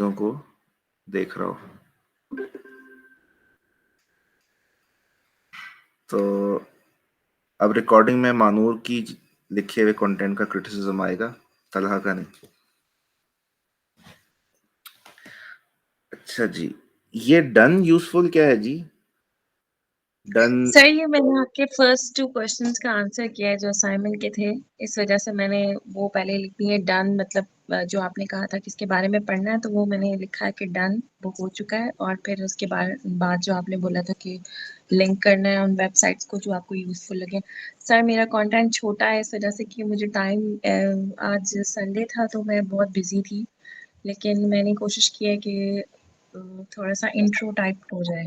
चीज़ों को देख रहा हूँ। तो अब रिकॉर्डिंग में मानूर की लिखे हुए कंटेंट का क्रिटिसिज्म आएगा, तलहा का नहीं। अच्छा जी, ये डन यूजफुल क्या है जी? डन सर ये मैंने आपके फर्स्ट 2 क्वेश्चंस का आंसर किया है जो असाइनमेंट के थे, इस वजह से मैंने वो पहले लिख दी है। डन मतलब जो आपने कहा था किसके बारे में पढ़ना है, तो वो मैंने लिखा है कि डन वो हो चुका है। और फिर उसके बाद जो आपने बोला था कि लिंक करना है उन वेबसाइट्स को जो आपको यूजफुल लगे। सर मेरा कंटेंट छोटा है इस वजह से कि मुझे टाइम आज संडे था तो मैं बहुत बिजी थी, लेकिन मैंने कोशिश की है कि थोड़ा सा इंट्रो टाइप हो जाए।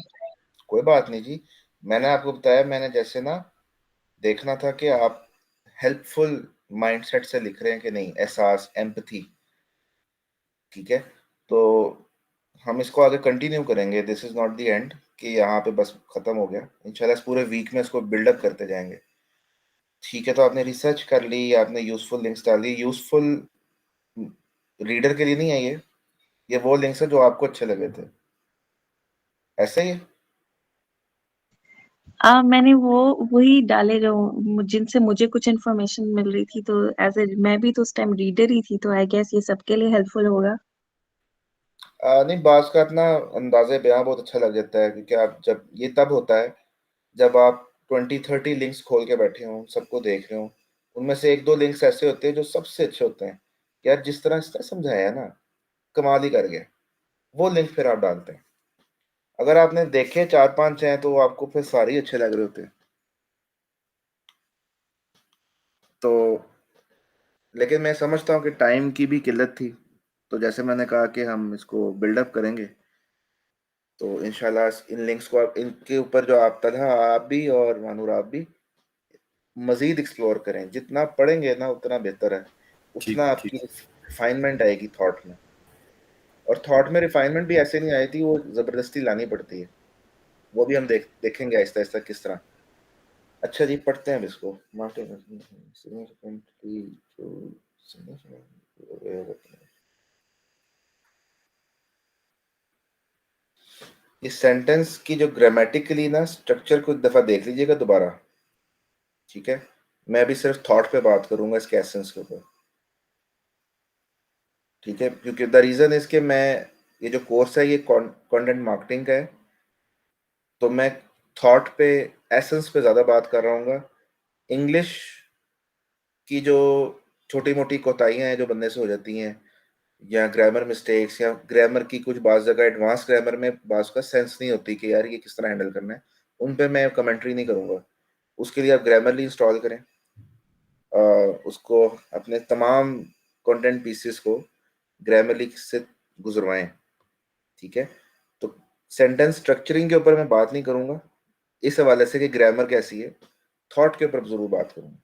कोई बात नहीं जी। मैंने आपको बताया, मैंने जैसे ना देखना था कि आप हेल्पफुल माइंडसेट से लिख रहे हैं कि नहीं, एहसास, एम्पथी। ठीक है, तो हम इसको आगे कंटिन्यू करेंगे। This is not the end कि यहाँ पे बस खत्म हो गया। इंशाल्लाह इस पूरे वीक में इसको बिल्डअप करते जाएंगे। ठीक है, तो आपने रिसर्च कर ली, आपने यूजफुल लिंक्स डाल दी। यूजफुल रीडर के लिए नहीं है ये वो लिंक्स है जो आपको अच्छे लगे थे, ऐसे ही है। मैंने वो वही डाले जो जिनसे मुझे कुछ इन्फॉर्मेशन मिल रही थी, तो एज ए मैं भी तो उस टाइम रीडर ही थी, तो आई गेस ये सबके लिए हेल्पफुल होगा। नहीं, बाज का अपना अंदाज़े बयां बहुत अच्छा लग जाता है, क्योंकि आप जब ये तब होता है जब आप 20-30 लिंक्स खोल के बैठे हों, सबको देख रहे हों। उनमें से एक दो लिंक्स ऐसे होते हैं जो सबसे अच्छे होते हैं। यार जिस तरह इसने समझाया ना, कमाल ही कर गया। वो लिंक फिर आप डालते हैं। अगर आपने देखे 4-5 हैं तो आपको फिर सारे ही अच्छे लग रहे होते हैं। तो लेकिन मैं समझता हूँ कि टाइम की भी किल्लत थी, तो जैसे मैंने कहा कि हम इसको बिल्डअप करेंगे। तो इंशाल्लाह इन लिंक्स को आप, इनके ऊपर जो आप तलहा, आप भी और मानूर आप भी मजीद एक्सप्लोर करें। जितना पढ़ेंगे ना उतना बेहतर है, उतना ठीक ठीक। आपकी रिफाइनमेंट आएगी थॉट में। और थॉट में रिफाइनमेंट भी ऐसे नहीं आई थी, वो ज़बरदस्ती लानी पड़ती है। वो भी हम देखेंगे आहिस्ता आहिस्ता किस तरह। अच्छा जी, पढ़ते हैं अब इसको। मार्टिन significantly to significant- इस सेंटेंस की जो ग्रामेटिकली ना स्ट्रक्चर को एक दफ़ा देख लीजिएगा दोबारा। ठीक है, मैं अभी सिर्फ थॉट पे बात करूंगा, इसके एसेंस के ऊपर। ठीक है, क्योंकि द रीज़न इज के मैं, ये जो कोर्स है ये कंटेंट मार्केटिंग का है, तो मैं थॉट पे, एसेंस पे ज़्यादा बात कर रहा हूँ। इंग्लिश की जो छोटी मोटी कोताहियाँ हैं जो बनने से हो जाती हैं, या ग्रामर मिस्टेक्स, या ग्रामर की कुछ बाज़ जगह एडवांस ग्रामर में बाज़ का सेंस नहीं होती कि यार ये किस तरह हैंडल करना है, उन पे मैं कमेंट्री नहीं करूँगा। उसके लिए आप ग्रामरली इंस्टॉल करें, उसको अपने तमाम कंटेंट पीसेस को ग्रामरली से गुजरवाएं। ठीक है, तो सेंटेंस स्ट्रक्चरिंग के ऊपर मैं बात नहीं करूँगा इस हवाले से कि ग्रामर कैसी है, थॉट के ऊपर ज़रूर बात करूँगा।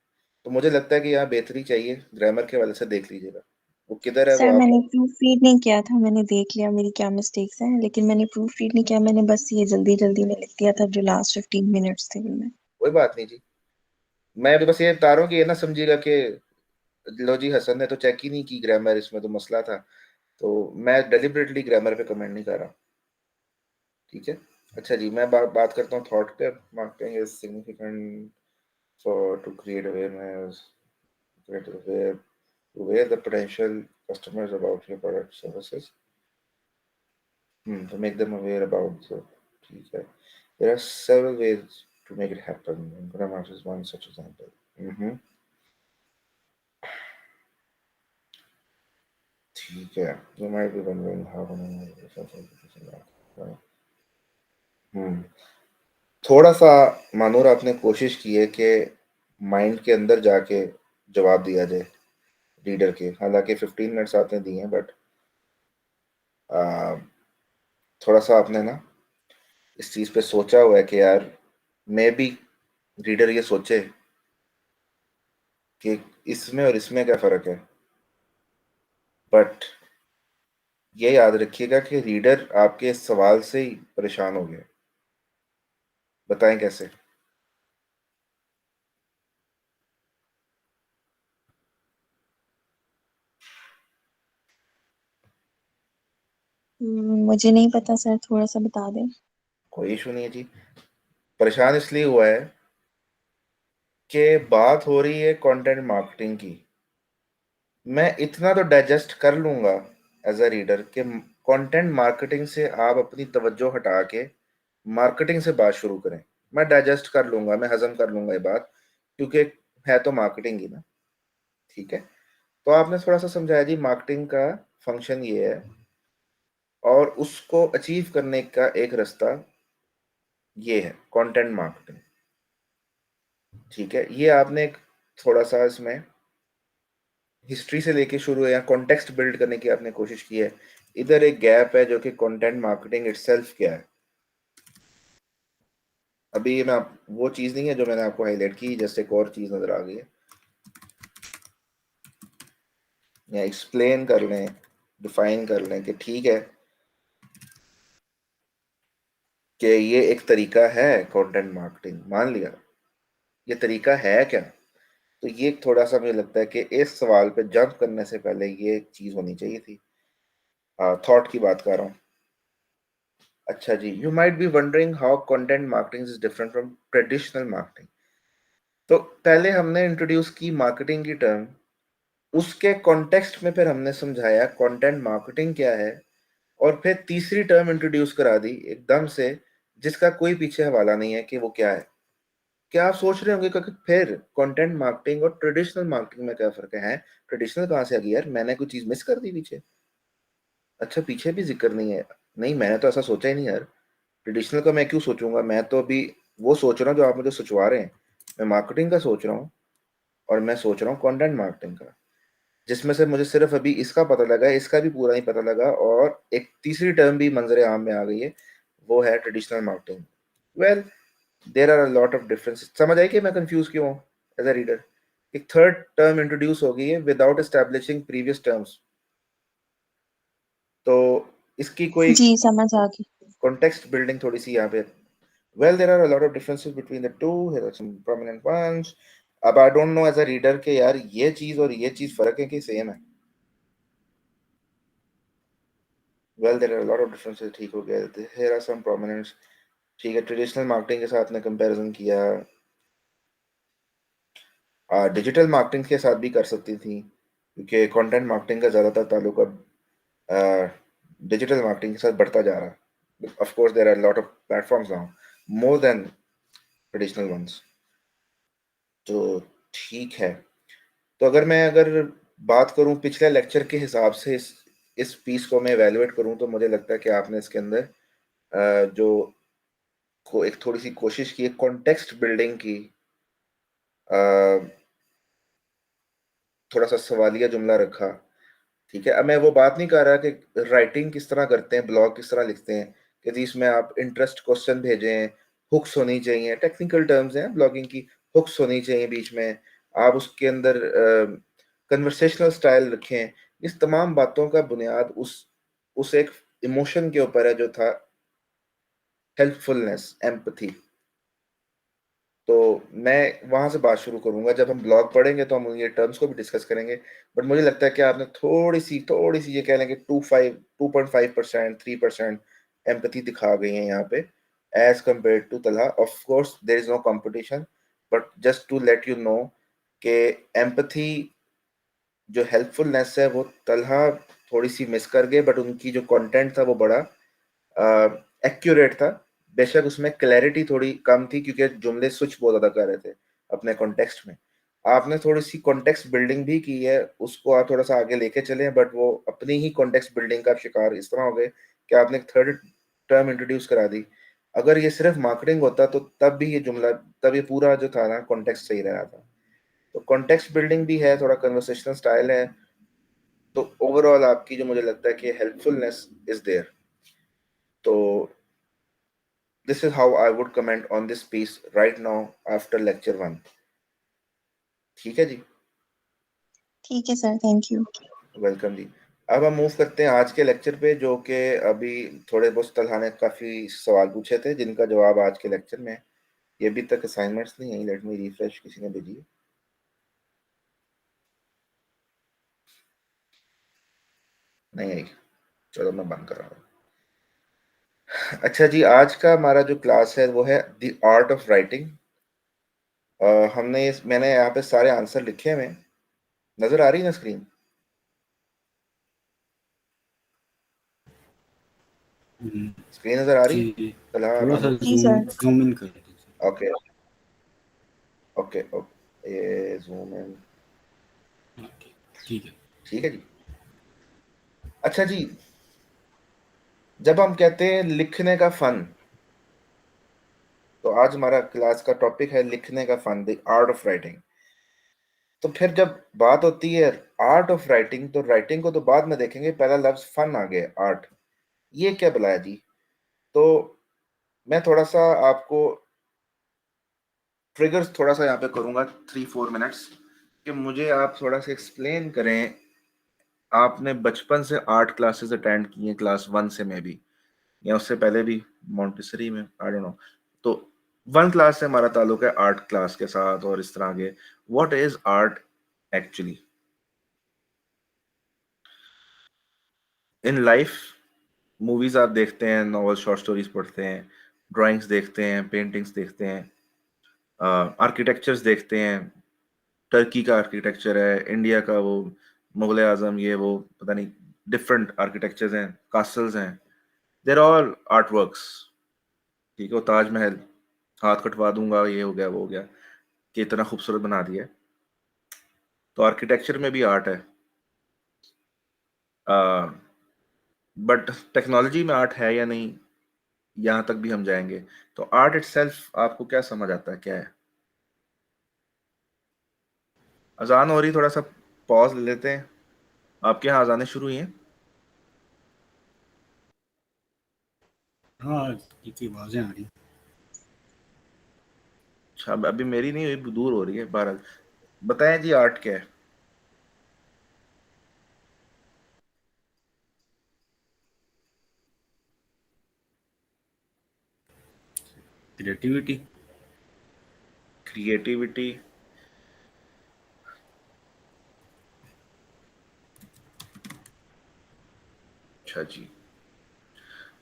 तो मुझे लगता है कि यहाँ बेहतरी चाहिए, ग्रामर के हवाले से देख लीजिएगा। वो किधर है वो सर आप। मैंने प्रूफ रीड नहीं किया था, मैंने देख लिया मेरी क्या मिस्टेक्स हैं, लेकिन मैंने प्रूफ रीड नहीं किया, मैंने बस ये जल्दी जल्दी में लिख दिया था जो लास्ट 15 मिनट्स थे उनमें। कोई बात नहीं जी, मैं अभी बस ये बता रहा हूँ कि ये ना समझिएगा कि लो जी, हसन ने तो चेक ही नहीं की ग्रामर, इसमें तो मसला था। तो मैं डेलिबरेटली ग्रामर पे कमेंट नहीं कर रहा। ठीक है, अच्छा जी, मैं बात करता हूँ थॉट पे। Marketing is significant for to create awareness, create aware to aware the potential customers about your product services, to make them aware about the, ठीक है, there are several ways to make it happen. Grammar is one such example. हम्म, ठीक है, you might be wondering how हम्म थोड़ा सा मानूर आपने कोशिश की है कि माइंड के अंदर जाके जवाब दिया जाए रीडर के। हालांकि 15 मिनट्स आपने दिए हैं, बट थोड़ा सा आपने ना इस चीज़ पे सोचा हुआ है कि यार मे बी रीडर ये सोचे कि इसमें और इसमें क्या फ़र्क है। बट ये याद रखिएगा कि रीडर आपके इस सवाल से ही परेशान हो गया। बताएं कैसे। मुझे नहीं पता सर, थोड़ा सा बता दें। कोई इशू नहीं है जी। परेशान इसलिए हुआ है कि बात हो रही है कंटेंट मार्केटिंग की। मैं इतना तो डाइजेस्ट कर लूंगा एज अ रीडर कि कंटेंट मार्केटिंग से आप अपनी तवज्जो हटा के मार्केटिंग से बात शुरू करें। मैं डाइजेस्ट कर लूंगा, मैं हजम कर लूंगा ये बात, क्योंकि है तो मार्केटिंग ही ना। ठीक है, तो आपने थोड़ा सा समझाया जी मार्केटिंग का फंक्शन ये है, और उसको अचीव करने का एक रास्ता ये है कंटेंट मार्केटिंग। ठीक है, ये आपने एक थोड़ा सा इसमें हिस्ट्री से लेके शुरू है या कॉन्टेक्स्ट बिल्ड करने की आपने कोशिश की है। इधर एक गैप है जो कि कंटेंट मार्केटिंग इटसेल्फ क्या है। अभी ये मैं वो चीज़ नहीं है जो मैंने आपको हाईलाइट की, जैसे एक और चीज़ नज़र आ गई है, या एक्सप्लेन कर लें, डिफाइन कर लें कि ठीक है कि ये एक तरीका है कंटेंट मार्केटिंग, मान लिया ये तरीका है क्या। तो ये थोड़ा सा मुझे लगता है कि इस सवाल पे जंप करने से पहले ये चीज़ होनी चाहिए थी। थॉट की बात कर रहा हूँ। अच्छा जी, you might be wondering how content marketing is different from traditional marketing. तो पहले हमने इंट्रोड्यूस की मार्केटिंग की टर्म, उसके कॉन्टेक्स्ट में फिर हमने समझाया कंटेंट मार्केटिंग क्या है, और फिर तीसरी टर्म इंट्रोड्यूस करा दी एकदम से, जिसका कोई पीछे हवाला नहीं है कि वो क्या है। क्या आप सोच रहे होंगे कि फिर कंटेंट मार्केटिंग और ट्रेडिशनल मार्केटिंग में क्या फर्क है? ट्रेडिशनल कहाँ से आ गई यार, मैंने कोई चीज मिस कर दी पीछे? अच्छा, पीछे भी जिक्र नहीं है? नहीं, मैंने तो ऐसा सोचा ही नहीं यार। ट्रेडिशनल का मैं क्यों सोचूंगा, मैं तो अभी वो सोच रहा हूँ जो आप मुझे सोचवा रहे हैं। मैं मार्केटिंग का सोच रहा हूँ, और मैं सोच रहा हूँ कंटेंट मार्केटिंग का, जिसमें से मुझे सिर्फ अभी इसका पता लगा है, इसका भी पूरा नहीं पता लगा, और एक तीसरी टर्म भी मंजरे आम में आ गई है, वो है traditional marketing. Well, there are a lot of differences. समझ आई कि मैं कंफ्यूज क्यों हूँ एज अ रीडर? एक थर्ड टर्म इंट्रोड्यूस हो गई है विदाउट एस्टैब्लिशिंग प्रीवियस टर्म्स। तो इसकी कोई जी समझ आ गई। कॉन्टेक्स्ट बिल्डिंग थोड़ी सी यहाँ पे। Well, there are a lot of differences between the two. Here are some prominent ones. अब I don't know as a reader के यार ये चीज और ये चीज फर्क है कि सेम है। Well, there are a lot of differences, ठीक हो गया। Here are some prominent। ठीक है, ट्रेडिशनल मार्केटिंग के साथ ने कंपैरिजन किया, डिजिटल मार्केटिंग के साथ भी कर सकती थी, क्योंकि कंटेंट मार्केटिंग का ज़्यादातर ताल्लुक अब डिजिटल मार्केटिंग के साथ बढ़ता जा रहा है। Of course there are lot of platforms now, more than traditional ones. तो ठीक है, तो अगर बात करूं पिछले लेक्चर के हिसाब से, इस पीस को मैं एवेलुएट करूं, तो मुझे लगता है कि आपने इसके अंदर जो को एक थोड़ी सी कोशिश की है कॉन्टेक्स्ट बिल्डिंग की। अ, थोड़ा सा सवालिया जुमला रखा। ठीक है, अब मैं वो बात नहीं कर रहा कि राइटिंग किस तरह करते हैं, ब्लॉग किस तरह लिखते हैं, कि जी इसमें आप इंटरेस्ट क्वेश्चन भेजें, हुक्स होनी चाहिए, टेक्निकल टर्म्स हैं ब्लॉगिंग की, हुक्स होनी चाहिए बीच में, आप उसके अंदर कन्वर्सेशनल स्टाइल रखें। इस तमाम बातों का बुनियाद उस एक इमोशन के ऊपर है जो था हेल्पफुलनेस, एम्पथी। तो मैं वहां से बात शुरू करूंगा। जब हम ब्लॉग पढ़ेंगे तो हम ये टर्म्स को भी डिस्कस करेंगे। बट मुझे लगता है कि आपने थोड़ी सी ये कह लें कि 2.5% 3% एम्पथी दिखा गई है यहाँ पे, as compare to Talha. Of course there is no competition, but just to let you know कि एम्पथी जो हेल्पफुलनेस है वो तलहा थोड़ी सी मिस कर गए, बट उनकी जो कंटेंट था वो बड़ा एक्यूरेट था। बेशक उसमें क्लैरिटी थोड़ी कम थी, क्योंकि जुमले स्विच बहुत ज्यादा कर रहे थे अपने कॉन्टेक्स्ट में। आपने थोड़ी सी कॉन्टेक्स्ट बिल्डिंग भी की है, उसको आप थोड़ा सा आगे लेके चले, बट वो अपनी ही कॉन्टेक्स्ट बिल्डिंग का शिकार इस तरह हो गए कि आपने एक थर्ड टर्म इंट्रोड्यूस करा दी। अगर ये सिर्फ मार्केटिंग होता तो तब भी ये जुमला, तब ये पूरा जो था ना कॉन्टेक्स्ट सही रहा था। तो कॉन्टेक्स्ट बिल्डिंग भी है, थोड़ा कन्वर्सेशनल स्टाइल है। तो ओवरऑल आपकी जो मुझे लगता है कि हेल्पफुलनेस इज देयर। तो this is how I would comment on this piece right now after lecture 1। ठीक है जी, ठीक है सर, थैंक यू। वेलकम जी। अब हम मूव करते हैं आज के लेक्चर पे, जो कि अभी थोड़े बहुत तलहा ने काफ़ी सवाल पूछे थे जिनका जवाब आज के लेक्चर में है। ये अभी तक असाइनमेंट्स नहीं आई, लेट मी रिफ्रेश, किसी ने भेजी है? नहीं आई। चलो मैं बंद कर रहा हूँ। अच्छा जी, आज का हमारा जो क्लास है वो है द आर्ट ऑफ राइटिंग। मैंने यहाँ पे सारे आंसर लिखे हुए हैं, नजर आ रही है ना स्क्रीन? हम्म, स्क्रीन नजर आ रही है? जी, तलहा, थोड़ा सा अनु? जी सर। जूम इन कर दीजिए। ओके, ओके, ओके, ये जूम इन। हाँ, ठीक है। ठीक है जी। अच्छा जी, जब हम कहते हैं लिखने का फन, तो आज हमारा क्लास का टॉपिक है लिखने का fun, the art of writing. तो फिर जब बात होती है आर्ट ऑफ राइटिंग, तो राइटिंग को तो बाद में देखेंगे, पहला लफ्ज फन आ गया, आर्ट। ये क्या बुलाया जी? तो मैं थोड़ा सा आपको ट्रिगर्स थोड़ा सा यहाँ पे करूंगा, 3-4 मिनट्स, कि मुझे आप थोड़ा सा एक्सप्लेन करें। आपने बचपन से आर्ट क्लासेस अटेंड की हैं, क्लास 1 से में भी, या उससे पहले भी, मॉन्टेसरी में, आई डोंट नो। तो 1 क्लास से हमारा ताल्लुक है आर्ट क्लास के साथ, और इस तरह के। What is art actually in life? Movies आप देखते हैं, नॉवल, शॉर्ट स्टोरीज पढ़ते हैं, ड्राइंग्स देखते हैं, पेंटिंग्स देखते हैं, आर्किटेक्चर्स देखते हैं। टर्की का आर्किटेक्चर है, इंडिया का वो मुगल आजम, ये वो पता नहीं, डिफरेंट आर्किटेक्चर्स हैं, कासल्स हैं, देर ऑल आर्ट वर्क्स। ठीक है, वो ताजमहल हाथ कटवा दूंगा, ये हो गया, वो हो गया, कि इतना खूबसूरत बना दिया है। तो आर्किटेक्चर में भी आर्ट है, बट टेक्नोलॉजी में आर्ट है या नहीं, यहाँ तक भी हम जाएंगे। तो आर्ट इटसेल्फ आपको क्या समझ आता है, क्या है? अजान हो रही, थोड़ा सा पॉज ले लेते हैं। आपके यहाँ अजानें शुरू हुई हैं? हाँ, की आवाज़ें आ रही। अच्छा, अभी मेरी नहीं हुई, दूर हो रही है। बहरहाल, बताएं जी, आर्ट क्या है? क्रिएटिविटी। क्रिएटिविटी। अच्छा जी,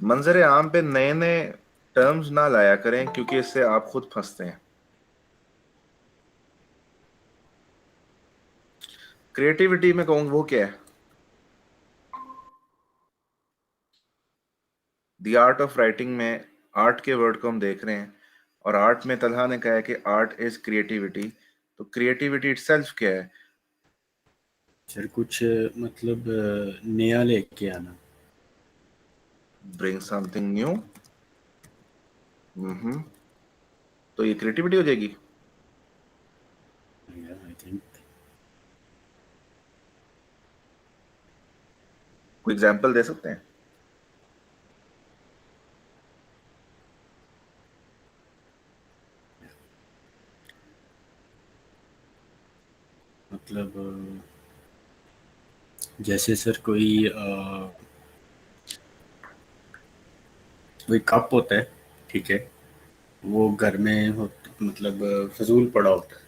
मंजर आम पे नए नए टर्म्स ना लाया करें, क्योंकि इससे आप खुद फंसते हैं। क्रिएटिविटी में कहूँ वो क्या है? द आर्ट ऑफ राइटिंग में आर्ट के वर्ड को हम देख रहे हैं, और आर्ट में तलहा ने कहा है कि आर्ट इज क्रिएटिविटी। तो क्रिएटिविटी इटसेल्फ क्या है? सर कुछ मतलब नया लेके आना। Bring something new. हम्म। तो ये क्रिएटिविटी हो जाएगी। I think. कोई एग्जांपल दे सकते हैं? मतलब जैसे सर कोई कप होता है, ठीक है, वो घर में हो, मतलब फजूल पड़ा होता है,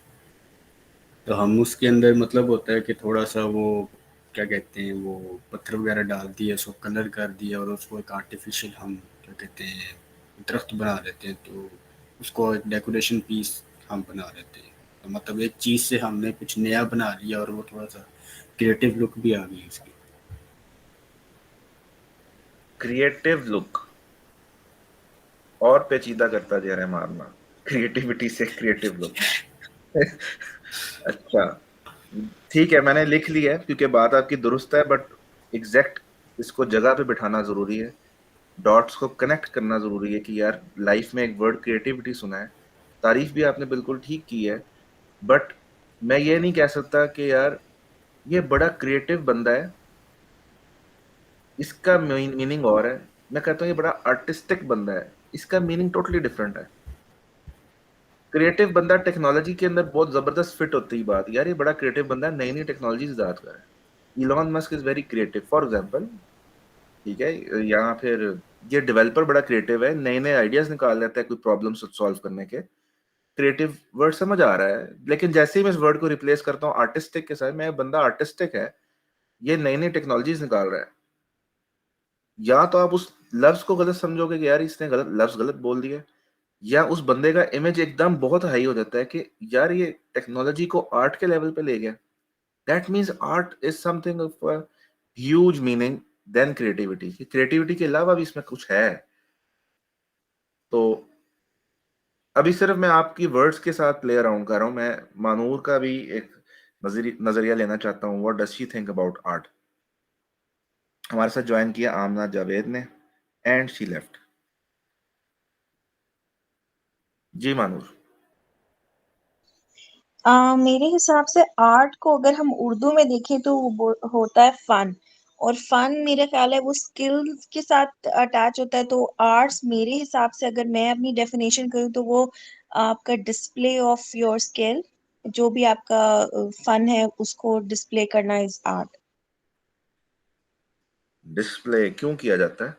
तो हम उसके अंदर मतलब होता है कि थोड़ा सा वो क्या कहते हैं, वो पत्थर वगैरह डाल दिए, उसको कलर कर दिया और उसको एक आर्टिफिशियल हम क्या कहते हैं दरख्त बना देते हैं, तो उसको एक डेकोरेशन पीस हम बना देते हैं। तो मतलब एक चीज़ से हमने कुछ नया बना लिया और वो थोड़ा सा क्रिएटिव लुक भी आ गई उसकी। क्रिएटिव लुक और पेचीदा करता जा रहा है मारना, क्रिएटिविटी से क्रिएटिव लुक। अच्छा, ठीक है, मैंने लिख लिया है, क्योंकि बात आपकी दुरुस्त है, बट एग्जैक्ट इसको जगह पे बिठाना जरूरी है, डॉट्स को कनेक्ट करना जरूरी है, कि यार लाइफ में एक वर्ड क्रिएटिविटी सुना है, तारीफ भी आपने बिल्कुल ठीक की है, बट मैं ये नहीं कह सकता कि यार ये बड़ा क्रिएटिव बंदा है, इसका मीनिंग और है। मैं कहता हूँ ये बड़ा आर्टिस्टिक बंदा है, इसका मीनिंग टोटली डिफरेंट है। क्रिएटिव बंदा टेक्नोलॉजी के अंदर बहुत जबरदस्त फिट होती है बात, यार ये बड़ा क्रिएटिव बंदा है, नई नई टेक्नोलॉजी ईजाद कर रहा है। Elon Musk is very creative for example, ठीक है। या फिर ये डेवलपर बड़ा क्रिएटिव है, नए नए आइडियाज निकाल लेता है कोई प्रॉब्लम सॉल्व करने के। क्रिएटिव वर्ड समझ आ रहा है, लेकिन जैसे ही मैं इस वर्ड को रिप्लेस करता हूँ आर्टिस्टिक के साथ, मैं बंदा आर्टिस्टिक है, ये नई नई टेक्नोलॉजीज निकाल रहा है, या तो आप उस लफ्ज को गलत समझोगे कि यार इसने गलत बोल दिया, या उस बंदे का इमेज एकदम बहुत हाई हो जाता है कि यार ये टेक्नोलॉजी को आर्ट के लेवल पे ले गया, that means art is something of a huge meaning than creativity. Creativity के अलावा भी इसमें कुछ है। तो अभी सिर्फ मैं आपकी वर्ड्स के साथ प्ले अराउंड कर रहा हूँ। मैं मानूर का भी एक नजरिया लेना चाहता हूँ। What does she think about art. हमारे साथ ज्वाइन किया आमना जावेद ने, एंड शी लेफ्ट। जी मानूर। मेरे हिसाब से आर्ट को अगर हम उर्दू में देखें तो होता है फन, और फन मेरे ख्याल है वो स्किल्स के साथ अटैच होता है। तो आर्ट्स मेरे हिसाब से अगर मैं अपनी डेफिनेशन करूँ तो वो आपका डिस्प्ले ऑफ योर स्किल, जो भी आपका फन है उसको डिस्प्ले करना इज आर्ट। डिस्प्ले क्यों किया जाता है?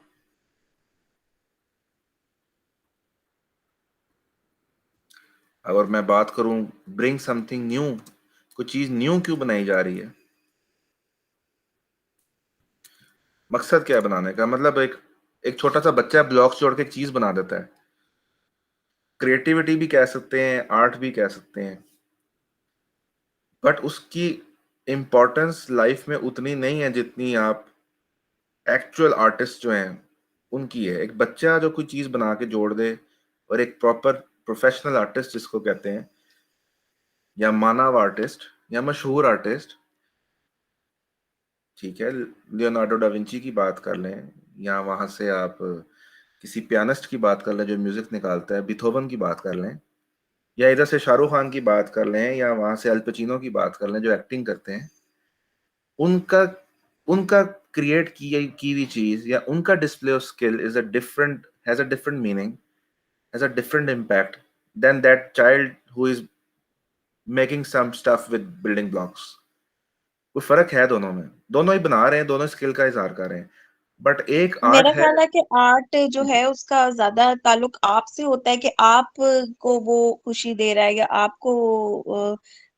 अगर मैं बात करूं ब्रिंग समथिंग न्यू, कोई चीज न्यू क्यों बनाई जा रही है? मकसद क्या है बनाने का? मतलब एक एक छोटा सा बच्चा ब्लॉक्स जोड़ के एक चीज बना देता है। क्रिएटिविटी भी कह सकते हैं, आर्ट भी कह सकते हैं, बट उसकी इम्पोर्टेंस लाइफ में उतनी नहीं है जितनी आप एक्चुअल आर्टिस्ट जो हैं उनकी है। एक बच्चा जो कोई चीज बना के जोड़ दे, और एक प्रॉपर प्रोफेशनल आर्टिस्ट जिसको कहते हैं, या मानव आर्टिस्ट, या मशहूर आर्टिस्ट, ठीक है, लियोनार्डो डा विंची की बात कर लें, या वहां से आप किसी पियानिस्ट की बात कर लें जो म्यूजिक निकालता है, बीथोवन की बात कर लें, या इधर से शाहरुख खान की बात कर लें, या वहां से अल पचिनो की बात कर लें जो एक्टिंग करते हैं, उनका उनका क्रिएट की हुई चीज या उनका display of skill is a different, has a different meaning, has a different impact than that child who is making some stuff with building blocks. कोई फर्क है दोनों में? दोनों ही बना रहे हैं, दोनों स्किल का इजहार कर रहे हैं, बट एक आर्ट मेरा है। ख्याल है कि आर्ट जो है उसका ज्यादा ताल्लुक आपसे होता है कि आप को वो खुशी दे रहा है या आपको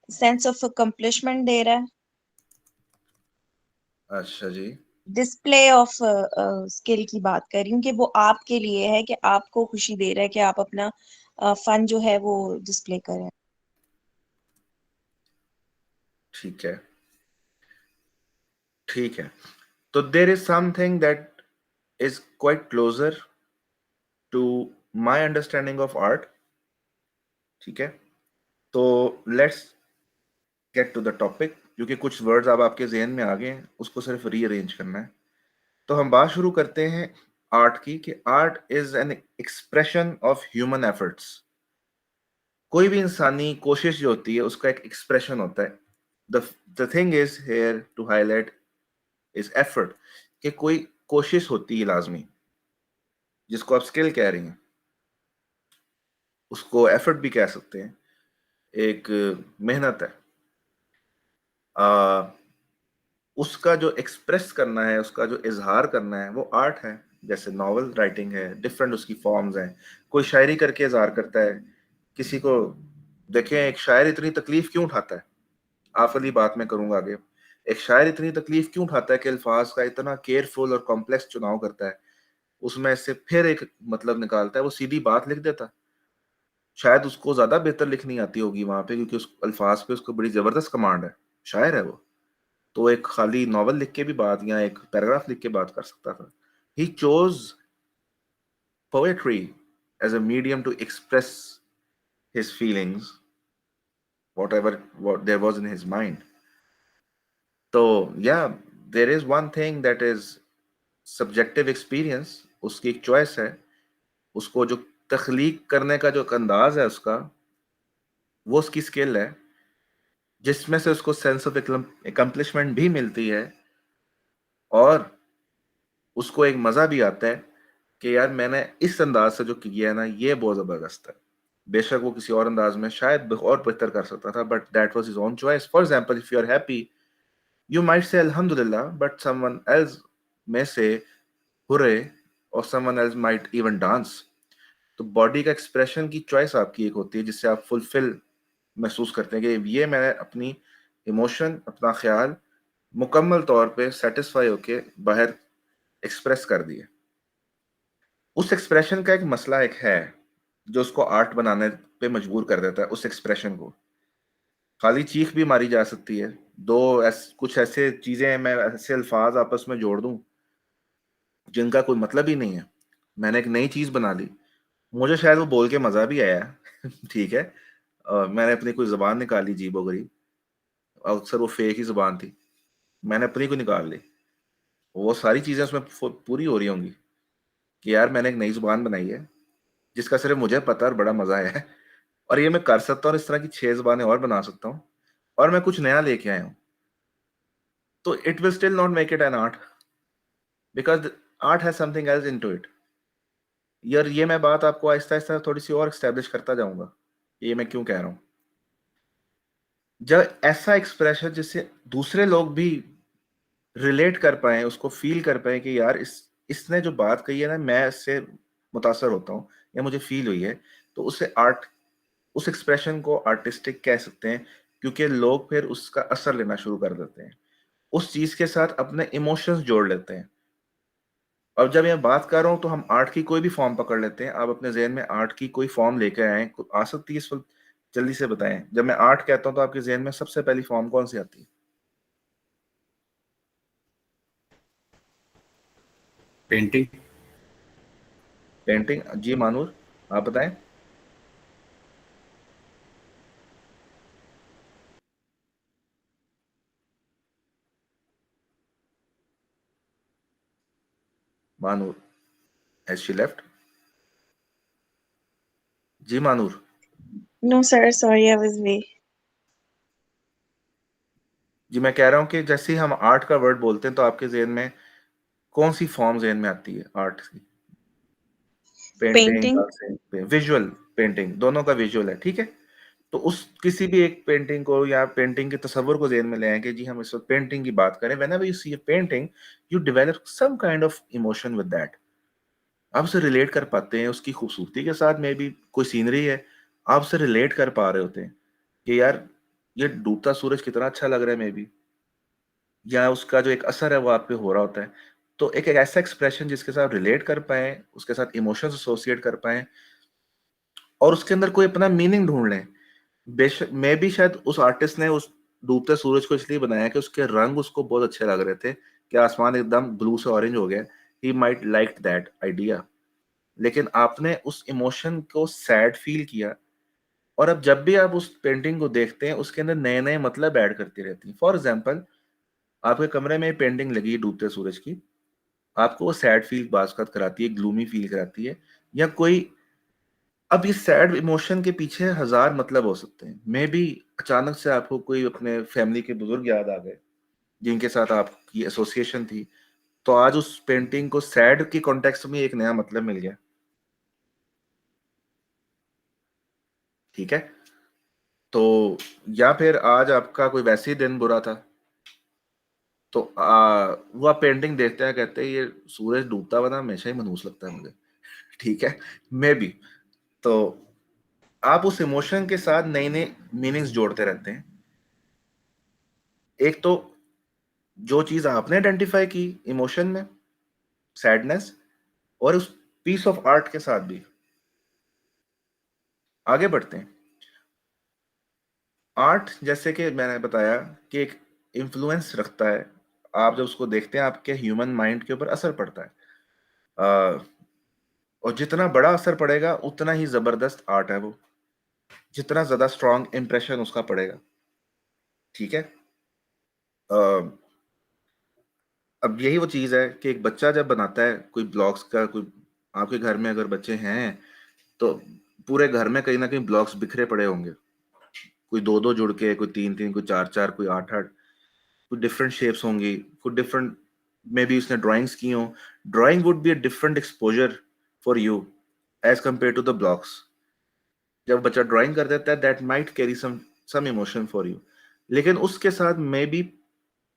सेंस ऑफ अकम्पलिशमेंट दे रहा है। अच्छा जी। डिस्प्ले ऑफ स्किल की बात कर रही हूँ कि वो आपके लिए है कि आपको खुशी दे रहा है कि आप अपना फन जो है वो डिस्प्ले करें। ठीक है, ठीक है। तो there is something that is quite closer to my understanding of art. ठीक है, तो let's get to the topic, क्योंकि कुछ वर्ड्स अब आपके जहन में आ गए हैं, उसको सिर्फ रीअरेंज करना है। तो हम बात शुरू करते हैं आर्ट की, कि art is an expression of human efforts. कोई भी इंसानी कोशिश जो होती है उसका एक एक्सप्रेशन होता है। The thing is here to highlight is effort, कि कोई कोशिश होती है लाजमी, जिसको आप स्किल कह रही हैं उसको एफर्ट भी कह सकते हैं। एक मेहनत है। आ, उसका जो एक्सप्रेस करना है, उसका जो इजहार करना है, वो आर्ट है। जैसे नॉवल राइटिंग है, डिफरेंट उसकी फॉर्म्स हैं। कोई शायरी करके इजहार करता है किसी को। देखें, एक शायर इतनी तकलीफ क्यों उठाता है, आखिरी बात मैं करूंगा आगे। एक शायर इतनी तकलीफ क्यों उठाता है कि अल्फाज का इतना केयरफुल और कॉम्प्लेक्स चुनाव करता है, उसमें से फिर एक मतलब निकालता है। वो सीधी बात लिख देता, शायद उसको ज्यादा बेहतर लिखनी आती होगी वहां पे, क्योंकि उस अल्फाज पे उसको बड़ी जबरदस्त कमांड है। शायर है वो, तो एक खाली नॉवल लिख के भी बात, या एक पैराग्राफ लिख के बात कर सकता था। He chose poetry as a medium to express his feelings, what there was in his mind. तो या there is one thing that is subjective experience, उसकी एक चॉइस है। उसको जो तख्लीक करने का जो एक अंदाज है उसका, वो उसकी स्किल है, जिसमें से उसको सेंस ऑफ एकम्पलिशमेंट भी मिलती है, और उसको एक मजा भी आता है कि यार मैंने इस अंदाज से जो किया है ना, ये बहुत जबरदस्त है। बेशक वो किसी और अंदाज में शायद और बेहतर कर सकता था, but that was his own choice. For example, if you are happy, you might say alhamdulillah, but someone else may say hooray, or someone else might even dance. तो बॉडी का एक्सप्रेशन की चॉइस आपकी एक होती है, जिससे आप fulfil महसूस करते हैं कि ये मैंने अपनी इमोशन, अपना ख्याल मुकम्मल तौर पे सेटिस्फाई होके बाहर एक्सप्रेस कर दिए। उस एक्सप्रेशन का एक मसला एक है जो उसको आर्ट बनाने पे मजबूर कर देता है। उस एक्सप्रेशन को खाली चीख भी मारी जा सकती है, कुछ ऐसे चीजें मैं ऐसे अल्फाज आपस में जोड़ दूं जिनका कोई मतलब ही नहीं है, मैंने एक नई चीज बना ली, मुझे शायद वो बोल के मजा भी आया ठीक है, मैंने अपनी कोई जुबान निकाली जीबोगरी, अक्सर वो फेक ही जुबान थी, मैंने अपनी को निकाल ली, वो सारी चीजें उसमें पूरी हो रही होंगी कि यार मैंने एक नई जुबान बनाई है जिसका सिर्फ मुझे पता है और बड़ा मजा आया है, और ये मैं कर सकता हूँ, इस तरह की 6 जुबानें और बना सकता हूँ, और मैं कुछ नया लेके आया हूँ, तो it will still not make it an art because art has something else into it. यार ये मैं बात आपको आहिस्ता आहिस्ता थोड़ी सी और एक्स्टेब्लिश करता जाऊंगा, ये मैं क्यों कह रहा हूँ। जब ऐसा एक्सप्रेशन जिससे दूसरे लोग भी रिलेट कर पाए, उसको फील कर पाए कि यार इसने जो बात कही है ना, मैं इससे मुतासर होता हूँ या मुझे फील हुई है, तो उसे आर्ट, उस एक्सप्रेशन को आर्टिस्टिक कह सकते हैं, क्योंकि लोग फिर उसका असर लेना शुरू कर देते हैं, उस चीज के साथ अपने इमोशंस जोड़ लेते हैं। अब जब मैं बात कर रहा हूँ तो हम आर्ट की कोई भी फॉर्म पकड़ लेते हैं, आप अपने जहन में आर्ट की कोई फॉर्म लेकर आए, आ सकती है इस वक्त, जल्दी से बताएं। जब मैं आर्ट कहता हूँ तो आपके जहन में सबसे पहली फॉर्म कौन सी आती है? पेंटिंग। पेंटिंग। जी मानूर, आप बताएं। Manoor, has she left? जी Manoor. No, sir. Sorry, I was away. जी मैं कह रहा हूँ कि जैसे ही हम आर्ट का वर्ड बोलते हैं तो आपके जहन में कौन सी फॉर्म जहन में आती है आर्ट की? Painting, Painting. विजुअल, पेंटिंग, दोनों का विजुअल है, ठीक है। तो उस किसी भी एक पेंटिंग को या पेंटिंग के तस्वर को जहन में ले आए कि जी हम इस वक्त पेंटिंग की बात करें, whenever you see a painting you develop some kind of emotion with that. आप उसे रिलेट कर पाते हैं उसकी खूबसूरती के साथ, में भी कोई सीनरी है, आप उसे रिलेट कर पा रहे होते हैं कि यार ये डूबता सूरज कितना अच्छा लग रहा है, मे बी, या उसका जो एक असर है वो आप पे हो रहा होता है। तो एक ऐसा एक्सप्रेशन जिसके साथ रिलेट कर पाए, उसके साथ इमोशंस एसोसिएट कर पाए, और उसके अंदर कोई अपना मीनिंग ढूंढ लें। बेशक मे भी शायद उस आर्टिस्ट ने उस डूबते सूरज को इसलिए बनाया कि उसके रंग उसको बहुत अच्छे लग रहे थे कि आसमान एकदम ब्लू से ऑरेंज हो गया, he might like that idea, लेकिन आपने उस इमोशन को सैड फील किया, और अब जब भी आप उस पेंटिंग को देखते हैं उसके अंदर नए नए मतलब ऐड करती रहती हैं। फॉर एग्जाम्पल, आपके कमरे में पेंटिंग लगी है डूबते सूरज की, आपको वो सैड फील बासकत कराती है, ग्लूमी फील कराती है, या कोई, अब इस सैड इमोशन के पीछे हजार मतलब हो सकते हैं, मे बी अचानक से आपको कोई अपने फैमिली के बुजुर्ग याद आ गए जिनके साथ आपकी एसोसिएशन थी, तो आज उस पेंटिंग को सैड की कॉन्टेक्स्ट में एक नया मतलब मिल गया, ठीक है। तो या फिर आज आपका कोई वैसे ही दिन बुरा था, तो वो आप पेंटिंग देखते हैं, कहते हैं ये सूरज डूबता हुआ ना हमेशा ही मनहूस लगता है मुझे, ठीक है, मे बी। तो आप उस इमोशन के साथ नई नई मीनिंग्स जोड़ते रहते हैं। एक तो जो चीज आपने आइडेंटिफाई की इमोशन में, सैडनेस, और उस पीस ऑफ आर्ट के साथ भी आगे बढ़ते हैं। आर्ट जैसे कि मैंने बताया कि एक इन्फ्लुएंस रखता है, आप जब उसको देखते हैं आपके ह्यूमन माइंड के ऊपर असर पड़ता है, और जितना बड़ा असर पड़ेगा उतना ही जबरदस्त आर्ट है वो, जितना ज्यादा स्ट्रॉन्ग इंप्रेशन उसका पड़ेगा, ठीक है। अ, अब यही वो चीज है कि एक बच्चा जब बनाता है कोई ब्लॉक्स का, कोई, आपके घर में अगर बच्चे हैं तो पूरे घर में कहीं ना कहीं ब्लॉक्स बिखरे पड़े होंगे, कोई दो दो जुड़ के, कोई तीन तीन, कोई चार चार, कोई आठ आठ, कोई डिफरेंट शेप्स होंगी, कोई डिफरेंट, मे बी उसने ड्राइंग्स की हो, drawing would be a different exposure for you as compare to the blocks. जब बच्चा ड्राइंग कर देता है that might carry some emotion for you, लेकिन उसके साथ मे बी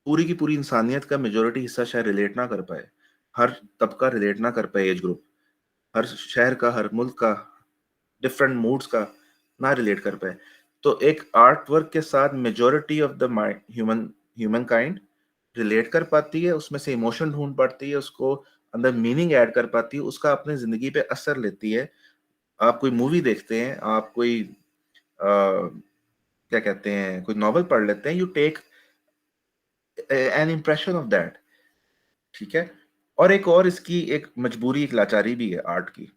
पूरी की पूरी इंसानियत का मेजोरिटी हिस्सा शायद रिलेट ना कर पाए, हर तबका रिलेट ना कर पाए, एज ग्रुप, हर शहर का, हर मुल्क का, डिफरेंट मूड्स का ना रिलेट कर पाए। तो एक आर्ट वर्क के साथ majority of the human human kind relate कर पाती है, उसमें से इमोशन ढूंढ पाती है, उसको अंदर मीनिंग ऐड कर पाती है, उसका अपने जिंदगी पे असर लेती है। आप कोई मूवी देखते हैं, आप कोई क्या कहते हैं, कोई नॉवल पढ़ लेते हैं, you take an impression of that. ठीक है। और एक और इसकी एक मजबूरी, एक लाचारी भी है आर्ट की।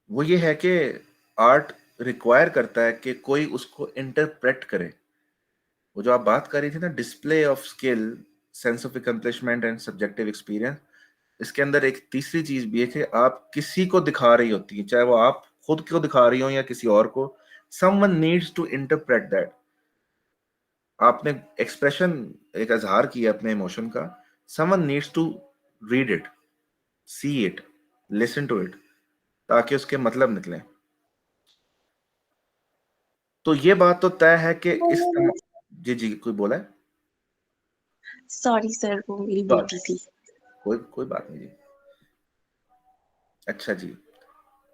वो ये है कि आर्ट रिक्वायर करता है कि कोई उसको इंटरप्रेट करे। वो जो आप बात कर रही थी ना, display of skill, sense of accomplishment and subjective experience, इसके अंदर एक तीसरी चीज भी है कि आप किसी को दिखा रही होती है, चाहे वो आप खुद को दिखा रही हो या किसी और को, someone needs to interpret that. आपने एक्सप्रेशन, एक इजहार किया अपने इमोशन का, someone needs to read it, see it, listen to it, ताकि उसके मतलब निकले। तो ये बात तो तय है कि जी जी, कोई बोला है? सॉरी सर, वो मेरी Sorry. बेटी थी। कोई कोई बात नहीं जी। अच्छा जी।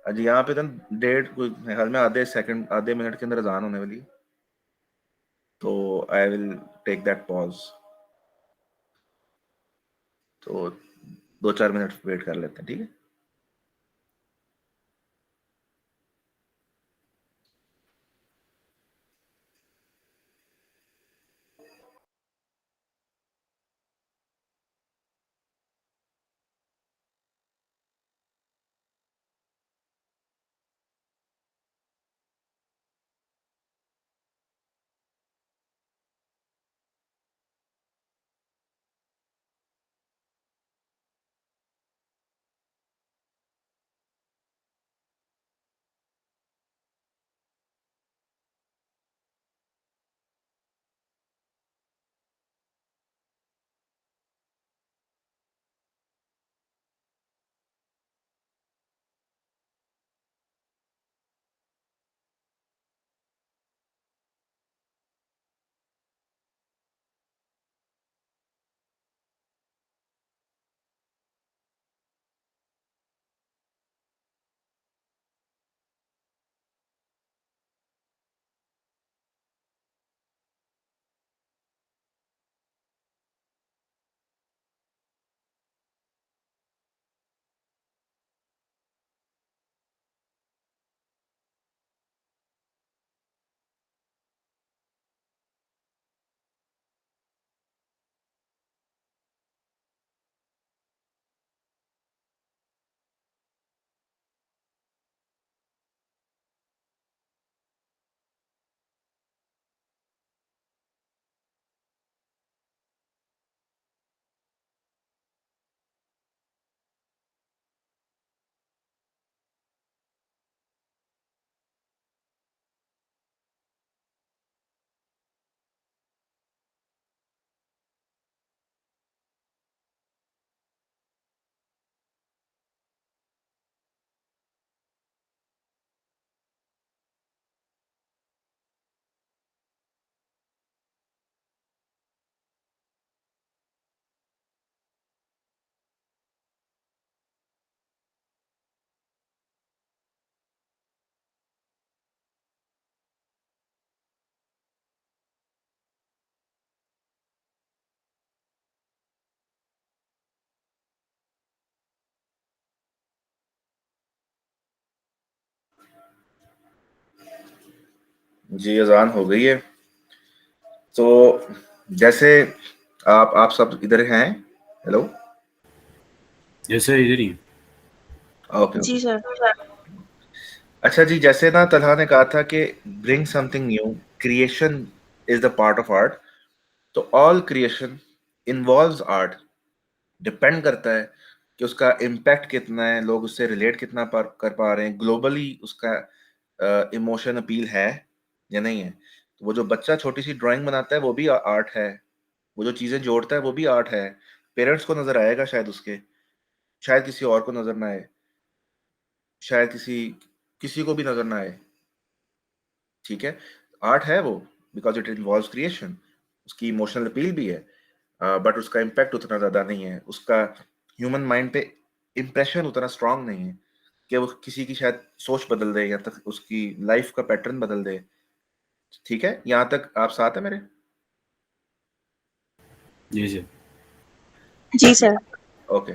अजी यहाँ पे तो डेढ़, कोई मेरे ख्याल में आधे सेकंड, आधे मिनट के अंदर अजान होने वाली है। तो I will take that pause. तो 2-4 मिनट वेट कर लेते हैं, ठीक है। जी अजान हो गई है। तो जैसे आप सब इधर हैं? हेलो। जैसे इधर ही। Okay okay. जी सर। अच्छा जी, जैसे ना तलहा ने कहा था कि bring something new, creation is the part of art. तो all creation involves art. Depend करता है कि उसका इम्पैक्ट कितना है, लोग उससे रिलेट कितना कर पा रहे हैं, ग्लोबली उसका इमोशन अपील है या नहीं है। तो वो जो बच्चा छोटी सी ड्राइंग बनाता है वो भी आर्ट है। वो जो चीजें जोड़ता है वो भी आर्ट है। पेरेंट्स को नजर आएगा शायद उसके, शायद किसी और को नजर ना आए, शायद किसी किसी को भी नजर ना आए। ठीक है। आर्ट है वो, बिकॉज इट इन्वॉल्व्स क्रिएशन। उसकी इमोशनल अपील भी है, बट उसका इम्पैक्ट उतना ज्यादा नहीं है, उसका ह्यूमन माइंड पे इम्प्रेशन उतना स्ट्रांग नहीं है कि वो किसी की शायद सोच बदल दे या तक उसकी लाइफ का पैटर्न बदल दे। ठीक है, यहाँ तक आप साथ है मेरे? जी जी। जी सर। ओके।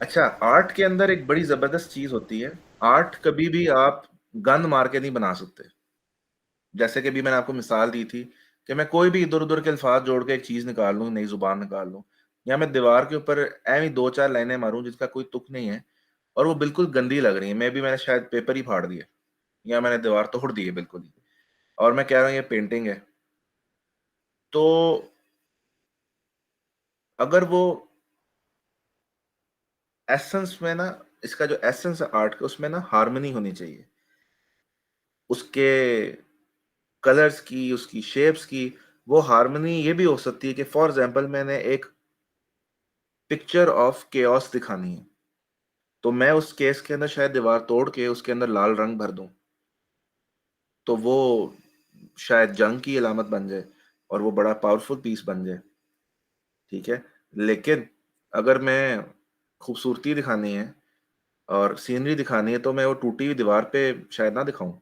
अच्छा, आर्ट के अंदर एक बड़ी जबरदस्त चीज होती है, आर्ट कभी भी आप गन मार के नहीं बना सकते। जैसे कि अभी मैंने आपको मिसाल दी थी कि मैं कोई भी इधर-उधर के अल्फाज जोड़ के एक चीज निकाल लूँ, नई जुबान निकाल लूँ, या मैं दीवार के ऊपर ऐवें ही 2-4 लाइनें मारूँ जिसका कोई तुक नहीं है और वो बिल्कुल गंदी लग रही है। मैंने शायद पेपर ही फाड़ दिया या मैंने दीवार तोड़ दी है बिल्कुल ही, और मैं कह रहा हूँ ये पेंटिंग है। तो अगर वो एसेंस में ना, इसका जो एसेंस है आर्ट का, उसमें ना हार्मनी होनी चाहिए। उसके कलर्स की, उसकी शेप्स की, वो हार्मनी ये भी हो सकती है कि फॉर एग्जांपल मैंने एक पिक्चर ऑफ केओस दिखानी है, तो मैं उस केस के अंदर शायद दीवार तोड़ के उसके अंदर लाल रंग भर दूं, तो वो शायद जंग की अलामत बन जाए और वो बड़ा पावरफुल पीस बन जाए। ठीक है, लेकिन अगर मैं खूबसूरती दिखानी है और सीनरी दिखानी है तो मैं वो टूटी हुई दीवार पे शायद ना दिखाऊं।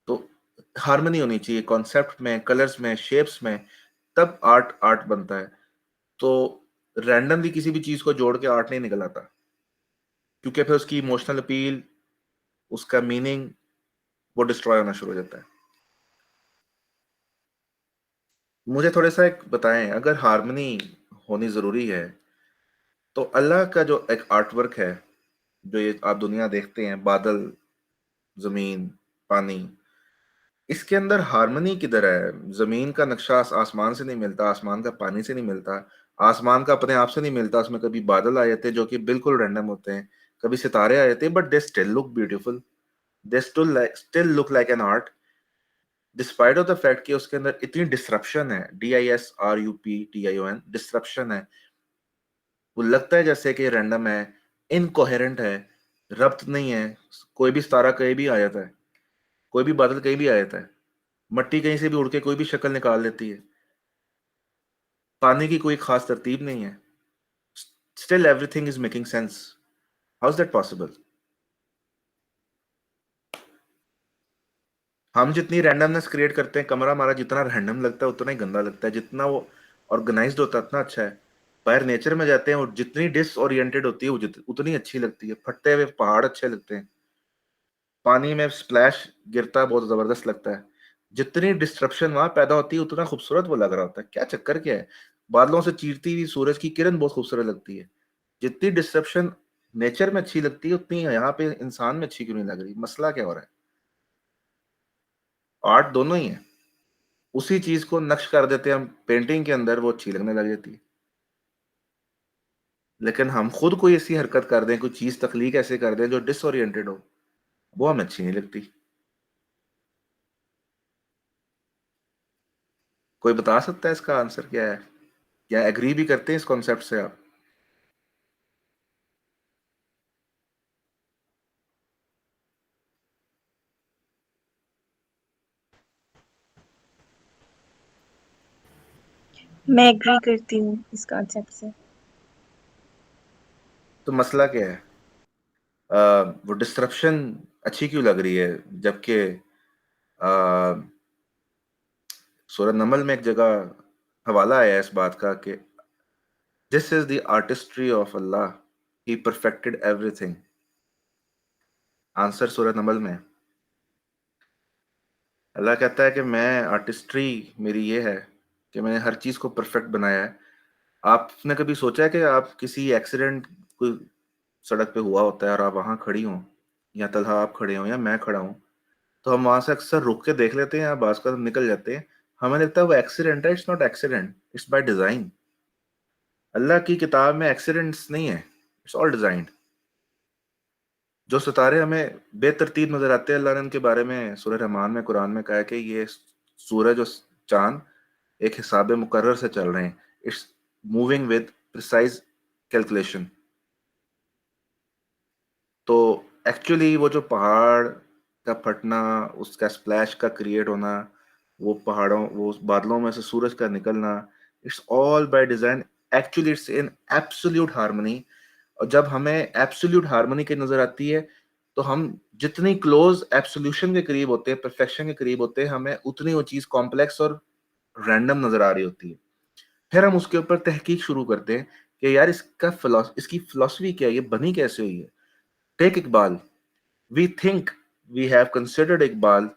तो हार्मनी होनी चाहिए कॉन्सेप्ट में, कलर्स में, शेप्स में, तब आर्ट आर्ट बनता है। तो रैंडमली किसी भी चीज को जोड़ के आर्ट नहीं निकल आता, क्योंकि फिर उसकी इमोशनल अपील, उसका मीनिंग, वो डिस्ट्रॉय होना शुरू हो जाता है। मुझे थोड़ा सा एक बताएं, अगर हार्मनी होनी जरूरी है तो अल्लाह का जो एक आर्ट वर्क है, जो ये आप दुनिया देखते हैं, बादल, जमीन, पानी, इसके अंदर हार्मनी किधर है? जमीन का नक्शा आसमान से नहीं मिलता, आसमान का पानी से नहीं मिलता, आसमान का अपने आप से नहीं मिलता। उसमें कभी बादल आ जाते हैं जो कि बिल्कुल रैंडम होते हैं, कभी सितारे आ जाते हैं, but they still look beautiful, they still look like an art, despite of the fact कि उसके अंदर इतनी डिसरप्शन है, DISRUPTION, डिसरप्शन है। वो लगता है जैसे कि रैंडम है, इनकोहेरेंट है, रब्त नहीं है। कोई भी सितारा कहीं भी आ जाता है, कोई भी बादल कहीं भी आ जाता है, मट्टी कहीं से भी उड़ के कोई भी शक्ल निकाल लेती है, पानी की कोई खास तरतीब नहीं है, still everything is making sense. How is that possible? हम जितनी रैंडमनेस क्रिएट करते हैं, कमरा हमारा जितना रैंडम लगता है उतना ही गंदा लगता है, जितना वो ऑर्गेनाइज्ड होता है उतना अच्छा है। बाहर नेचर में जाते हैं और जितनी डिसओरिएंटेड होती है वो उतनी अच्छी लगती है। फटते हुए पहाड़ अच्छे लगते हैं, पानी में स्प्लैश गिरता है बहुत जबरदस्त लगता है। जितनी डिस्ट्रप्शन वहां पैदा होती है उतना खूबसूरत वो लग रहा होता है। क्या चक्कर क्या है? बादलों से चीरती हुई सूरज की किरण बहुत खूबसूरत लगती है। जितनी डिस्ट्रप्शन नेचर में अच्छी लगती है उतनी यहाँ पे इंसान में अच्छी क्यों नहीं लग रही? मसला क्या हो रहा है? आर्ट दोनों ही है, उसी चीज को नक्श कर देते हैं हम पेंटिंग के अंदर, वो अच्छी लगने लग जाती है। लेकिन हम खुद कोई ऐसी हरकत कर दें, कोई चीज तख्लीक ऐसे कर दें जो डिसोरिएंटेड हो, वो हमें अच्छी नहीं लगती। कोई बता सकता है इसका आंसर क्या है? क्या एग्री भी करते हैं इस कॉन्सेप्ट से आप? मैं एग्री करती हूँ इस कॉन्सेप्ट से। तो मसला क्या है? वो डिस्ट्रप्शन अच्छी क्यों लग रही है, जबकि सूरह नमल में एक जगह हवाला आया है इस बात का कि this is the artistry of Allah, he perfected everything. Answer सूरह नमल में है। अल्लाह कहता है कि मैं आर्टिस्ट्री मेरी ये है कि मैंने हर चीज को परफेक्ट बनाया है। आपने कभी सोचा है कि आप किसी एक्सीडेंट, कोई सड़क पे हुआ होता है और आप वहां खड़ी हो, या तलहा आप खड़े हो या मैं खड़ा हूं, तो हम वहां से अक्सर रुक के देख लेते हैं या बाज का निकल जाते हैं। हमें लगता है वो एक्सीडेंट है। It's not accident, it's by design. Allah की किताब में एक्सीडेंट्स नहीं है, इट्स ऑल डिजाइंड। जो सितारे हमें बेतरतीब नजर आते हैं, अल्लाह ने उनके बारे में सूरह रहमान में, कुरान में कहा है कि ये सूरज और चांद एक हिसाब मुकर्रर से चल रहे हैं। It's moving with precise calculation. तो एक्चुअली वो जो पहाड़ का फटना, उसका स्प्लैश का क्रिएट होना, वो पहाड़ों, वो बादलों में से सूरज का निकलना, it's all by design. Actually it's in absolute harmony. और जब हमें एब्सोल्यूट हार्मनी की नजर आती है, तो हम जितनी क्लोज एब्सोल्यूशन के करीब होते हैं, परफेक्शन के करीब होते हैं, हमें उतनी वो चीज कॉम्प्लेक्स और रैंडम नजर आ रही होती है। फिर हम उसके ऊपर तहकीक शुरू करते हैं कि यार इसकी फिलॉसफी क्या है, ये बनी कैसे हुई है। Take Iqbal, we think we have considered Iqbal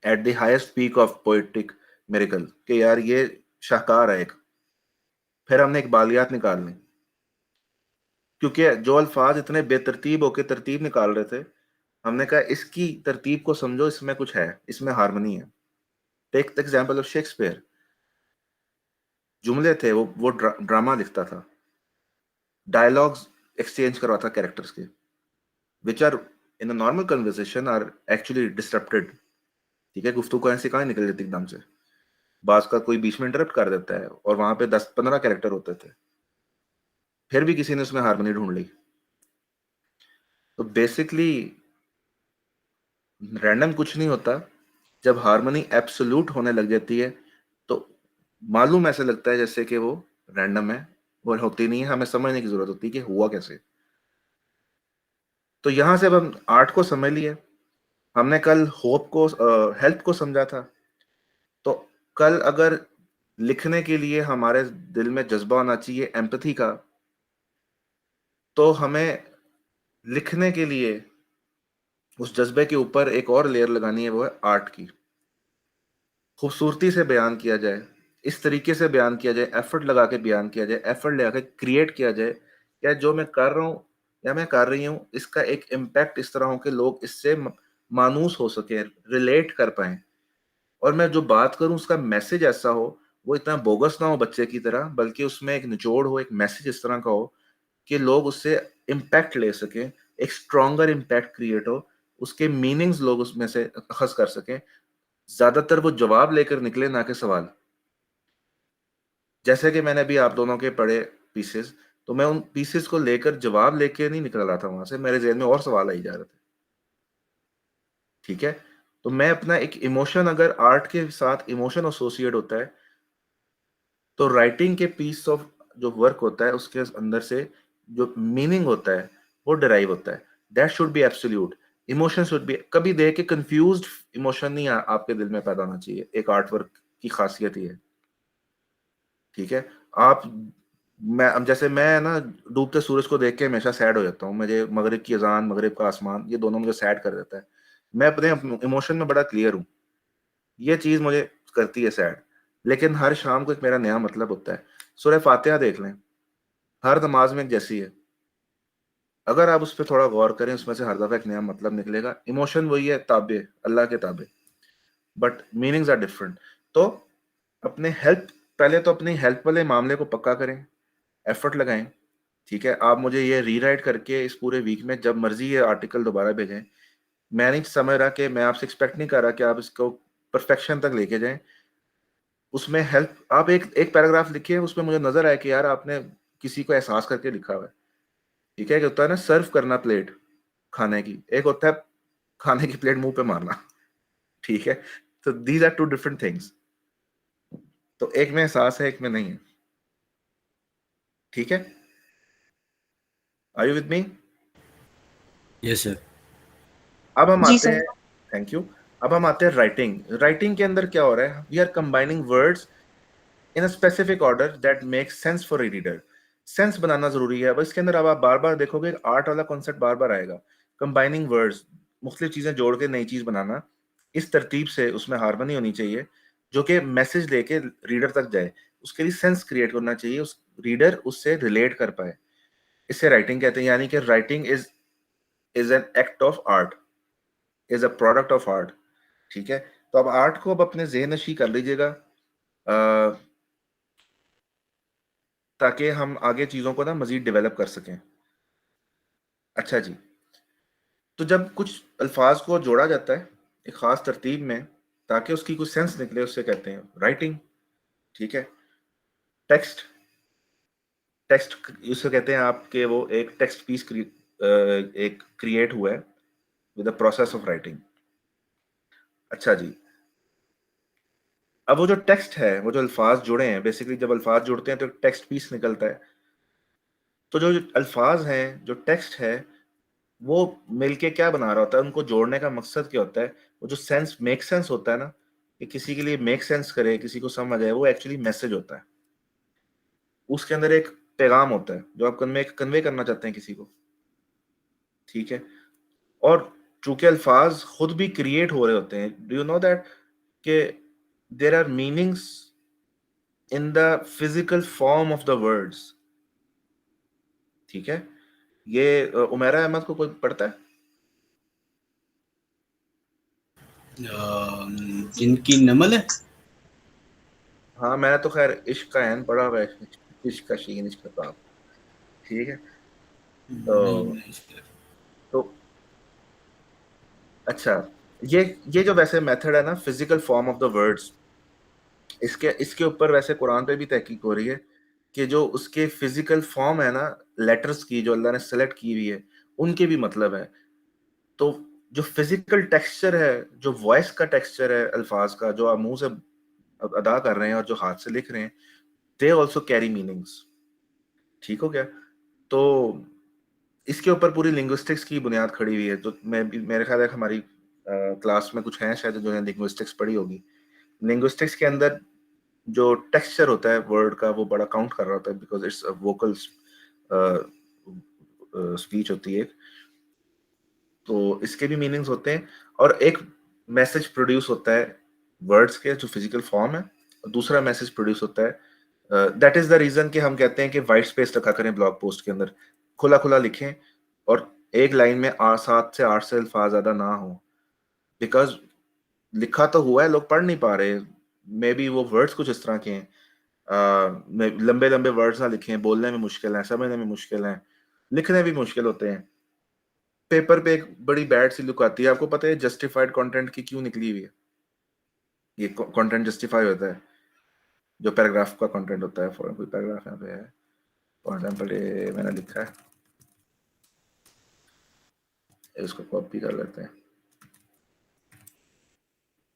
at the highest peak of poetic miracle, कि यार ये शाहकार है एक। फिर हमने इकबालियात निकाल ली, क्योंकि जो अल्फाज इतने बेतरतीब होके तरतीब निकाल रहे थे, हमने कहा इसकी तरतीब को समझो, इसमें कुछ है, इसमें हारमोनी है। Take the example of Shakespeare, जुमले थे, वो ड्रामा लिखता था, डायलॉग्स एक्सचेंज करवाता कैरेक्टर्स के, which are in a normal conversation are actually disrupted. ठीक है, गुफ्तगू ऐसे कहाँ निकल जाती एकदम से, बाज का कोई बीच में इंटरप्ट कर देता है, और वहां पे 10-15 कैरेक्टर होते थे, फिर भी किसी ने उसमें हारमोनी ढूंढ ली। तो बेसिकली रैंडम कुछ नहीं होता, जब हारमोनी एब्सोल्यूट होने लग जाती है तो मालूम ऐसे लगता है जैसे कि वो रैंडम है, वो होती नहीं है, हमें समझने की जरूरत होती है कि हुआ कैसे। तो यहां से अब हम आर्ट को समझ लिए, हमने कल होप को, हेल्प को समझा था। तो कल अगर लिखने के लिए हमारे दिल में जज्बा होना चाहिए एम्पैथी का, तो हमें लिखने के लिए उस जज्बे के ऊपर एक और लेयर लगानी है, वो है आर्ट की। खूबसूरती से बयान किया जाए, इस तरीके से बयान किया जाए, एफर्ट लगा के बयान किया जाए, एफर्ट लगा के क्रिएट किया जाए, या जो मैं कर रहा हूँ या मैं कर रही हूँ इसका एक इम्पैक्ट इस तरह हो कि लोग इससे मानूस हो सके, रिलेट कर पाए। और मैं जो बात करूं उसका मैसेज ऐसा हो, वो इतना बोगस ना हो बच्चे की तरह, बल्कि उसमें एक निचोड़ हो, एक मैसेज इस तरह का हो कि लोग उससे इम्पैक्ट ले सकें, एक स्ट्रॉन्गर इम्पैक्ट क्रिएट हो, उसके मीनिंग्स लोग उसमें से अखज कर सकें। ज्यादातर वो जवाब लेकर निकले, ना कि सवाल। जैसे कि मैंने अभी आप दोनों के पढ़े पीसेस, तो मैं उन पीसेस को लेकर जवाब लेके नहीं निकल रहा था वहां से, मेरे जहन में और सवाल आई जा रहे थे। ठीक है, तो मैं अपना एक इमोशन, अगर आर्ट के साथ इमोशन एसोसिएट होता है, तो राइटिंग के पीस ऑफ जो वर्क होता है उसके अंदर से जो मीनिंग होता है वो डिराइव होता है। That should be absolute. Emotion should be, कभी देख के कंफ्यूज्ड इमोशन नहीं आपके दिल में पैदा होना चाहिए। एक आर्ट वर्क की खासियत ही है। ठीक है, आप, मैं अब जैसे मैं ना डूबते सूरज को देख के हमेशा सैड हो जाता हूँ, मुझे मगरिब की अजान, मगरिब का आसमान, ये दोनों मुझे सैड कर देता है। मैं अपने इमोशन में बड़ा क्लियर हूँ, ये चीज मुझे करती है सैड, लेकिन हर शाम को एक मेरा नया मतलब होता है। सूरह फातिहा देख लें, हर नमाज में एक जैसी है, अगर आप उस पर थोड़ा गौर करें उसमें से हर दफा एक नया मतलब निकलेगा। इमोशन वही है, ताबे, अल्लाह के ताबे, बट मीनिंग्स आर डिफरेंट। तो अपने हेल्प, पहले तो अपनी हेल्प वाले मामले को पक्का करें, एफर्ट लगाएं। ठीक है, आप मुझे ये रीराइट करके इस पूरे वीक में जब मर्जी ये आर्टिकल दोबारा भेजें। मैं नहीं समझ रहा कि, मैं आपसे एक्सपेक्ट नहीं कर रहा कि आप इसको परफेक्शन तक लेके जाएं। उसमें हेल्प, आप एक एक पैराग्राफ लिखिए, उसमें मुझे नजर आए कि यार आपने किसी को एहसास करके लिखा हुआ है। ठीक है, एक होता है ना सर्व करना प्लेट खाने की, एक होता है खाने की प्लेट मुंह पे मारना। ठीक है, तो these are two different things. तो एक में एहसास है, एक में नहीं है। ठीक है, are you with me? Yes sir. अब हम जी आते सर। हैं, थैंक यू। अब हम आते हैं राइटिंग। राइटिंग के अंदर क्या हो रहा है, we are combining words in a specific order that makes sense for a reader. Sense बनाना जरूरी है। अब इसके अंदर अब आप बार बार देखोगे आर्ट वाला कॉन्सेप्ट बार बार आएगा, कंबाइनिंग वर्ड्स, मुख्तलिफ चीजें जोड़ के नई चीज बनाना, इस तरतीब से उसमें हार्मनी होनी चाहिए जो कि मैसेज लेके रीडर तक जाए। उसके लिए सेंस क्रिएट करना चाहिए, उस रीडर उससे रिलेट कर पाए। इसे राइटिंग कहते हैं, यानी कि writing is an act of art, is a product of art. ठीक है, तो अब आर्ट को अब अपने ज़हन नशी कर लीजिएगा, ताकि हम आगे चीज़ों को ना मजीद डेवलप कर सकें। अच्छा जी, तो जब कुछ अल्फाज को जोड़ा जाता है एक ख़ास तरतीब में ताकि उसकी कुछ सेंस निकले, उससे कहते हैं राइटिंग। ठीक है, टेक्स्ट, टेक्स्ट उसे कहते हैं आपके, वो एक टेक्स्ट पीस एक क्रिएट हुआ है with the process of writing. अच्छा जी, अब वो जो टेक्स्ट है, वो जो अल्फाज जुड़े हैं, बेसिकली जब अल्फाज जुड़ते हैं तो टेक्स्ट पीस निकलता है। तो जो अल्फाज हैं, जो टेक्स्ट है, वो मिलके क्या बना रहा होता है, उनको जोड़ने का मकसद क्या होता है, वो जो सेंस, मेक सेंस होता है ना, कि किसी के लिए मेक सेंस करे, किसी को समझ आए, वो एक्चुअली मैसेज होता है। उसके अंदर एक पैगाम होता है जो आप कन्वे करना चाहते हैं किसी को, ठीक है। और चूंकि अल्फाज खुद भी क्रिएट हो रहे होते हैं, डू यू नो दैट कि there are meanings in the physical form of the words, ठीक है। ये उमेरा अहमद को कोई पढ़ता है? जिनकी नमल है। हाँ, मैंने तो खैर इश्क का ऐन पढ़ा हुआ है, इश्क का शीन, इश्क का ताब, ठीक है। नहीं तो नहीं तो अच्छा, ये जो वैसे मेथड है ना, physical form of the words, इसके इसके ऊपर वैसे कुरान पे भी तहकीक हो रही है कि जो उसके फिजिकल फॉर्म है ना, लेटर्स की जो अल्लाह ने सेलेक्ट की हुई है, उनके भी मतलब है। तो जो फिजिकल टेक्सचर है, जो वॉइस का टेक्सचर है अल्फाज का, जो आप मुंह से अदा कर रहे हैं और जो हाथ से लिख रहे हैं, दे ऑल्सो कैरी मीनिंग्स, ठीक हो गया। तो इसके ऊपर पूरी लिंग्विस्टिक्स की बुनियाद खड़ी हुई है। तो मैं भी, मेरे ख्याल है कि हमारी क्लास में कुछ हैं शायद जो ने लिंग्विस्टिक्स पढ़ी होगी। लिंग्विस्टिक्स के अंदर जो टेक्सचर होता है वर्ड का, वो बड़ा काउंट कर रहा होता है, बिकॉज इट्स वोकल स्पीच होती है। तो इसके भी मीनिंग्स होते हैं, और एक मैसेज प्रोड्यूस होता है वर्ड्स के जो फिजिकल फॉर्म है, और दूसरा मैसेज प्रोड्यूस होता है। दैट इज द रीजन कि हम कहते हैं कि वाइट स्पेस रखा करें ब्लॉग पोस्ट के अंदर, खुला खुला लिखें, और एक लाइन में 7 से 8 अल्फाज ज्यादा ना हो, बिकॉज लिखा तो हुआ है, लोग पढ़ नहीं पा रहे। मे बी वो वर्ड्स कुछ इस तरह के हैं, लंबे लंबे वर्ड्स ना लिखें, बोलने में मुश्किल है, समझने में मुश्किल है, लिखने भी मुश्किल होते हैं। पेपर पे एक बड़ी बैड सी लुक आती है। आपको पता है जस्टिफाइड कंटेंट की क्यों निकली हुई है? ये कंटेंट जस्टिफाई होता है जो पैराग्राफ का कंटेंट होता है। फॉर कोई पैराग्राफ यहाँ पे है, फॉर एग्जाम्पल ये मैंने लिखा है, इसको कॉपी कर लेते हैं,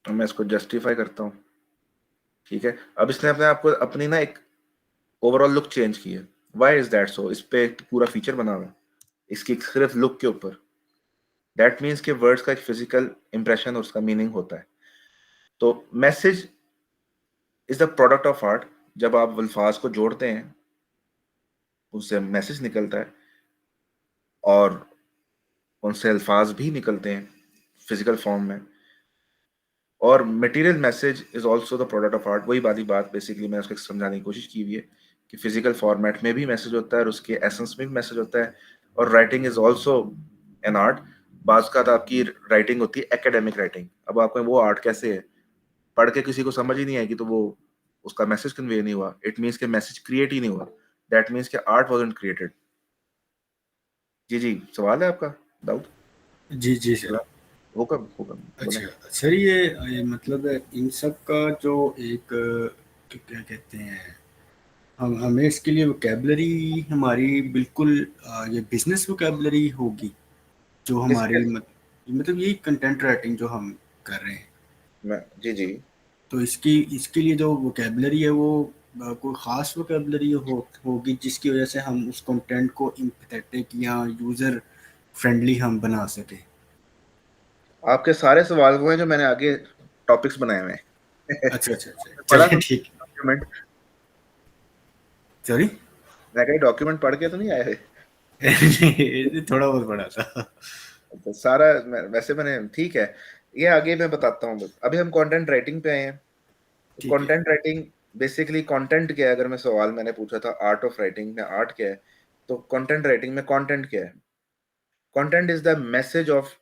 तो मैं इसको जस्टिफाई करता हूँ, ठीक है। अब इसने अपने आपको अपनी ना एक ओवरऑल लुक चेंज की है। Why is that so? इस पे एक पूरा फीचर बना हुआ है इसकी सिर्फ लुक के ऊपर। दैट मीन्स कि वर्ड्स का एक फिजिकल इंप्रेशन और उसका मीनिंग होता है। तो message is the product of art. जब आप अल्फाज को जोड़ते हैं, उससे मैसेज निकलता है, और उनसे अल्फाज भी निकलते हैं फिजिकल फॉर्म में। और material message is also the product of art. वही बात बेसिकली मैंने उसको समझाने की कोशिश की हुई है कि फिजिकल फॉर्मेट में भी मैसेज होता है और उसके एसेंस में भी मैसेज होता है। और writing is also an art. बाज का आपकी राइटिंग होती है एकेडमिक राइटिंग। अब आपको वो आर्ट कैसे है, पढ़ के किसी को समझ ही नहीं आएगी तो वो उसका मैसेज कन्वे नहीं हुआ, इट मीन्स के मैसेज क्रिएट ही नहीं हुआ, दैट मीन्स के आर्ट वाजंट क्रिएटेड। जी जी, सवाल है आपका दाऊद? जी जी सर। हुक्म हुक्म बोले। अच्छा सर, ये मतलब इन सब का जो एक क्या कहते हैं, हम हमें इसके लिए वोकेबलरी हमारी बिल्कुल ये बिजनेस वोकेबलरी होगी जो किसके हमारी लिए? मतलब यही कंटेंट राइटिंग जो हम कर रहे हैं। मैं जी जी, तो इसकी इसके लिए जो वोकेबलरी है वो कोई ख़ास वोकेबलरी होगी जिसकी वजह से हम उस कंटेंट को एम्पैथेटिक या यूज़र फ्रेंडली हम बना सकें। आपके सारे सवाल वो हैं जो मैंने आगे टॉपिक्स बनाए हुए हैं। अच्छा अच्छा अच्छा, पढ़ा चलिए तो ठीक। Document, sorry. मैं कहीं डॉक्यूमेंट पढ़ के तो नहीं आए? थोड़ा बहुत पढ़ा था। तो सारा वैसे मैंने, ठीक है, ये आगे मैं बताता हूँ। बस अभी हम कंटेंट राइटिंग पे आए हैं। ठीक है। कंटेंट राइटिंग बेसिकली कंटेंट क्या है? अगर मैं सवाल मैंने पूछा था आर्ट ऑफ राइटिंग में आर्ट क्या है, तो कंटेंट राइटिंग में कंटेंट क्या है? Content is the message of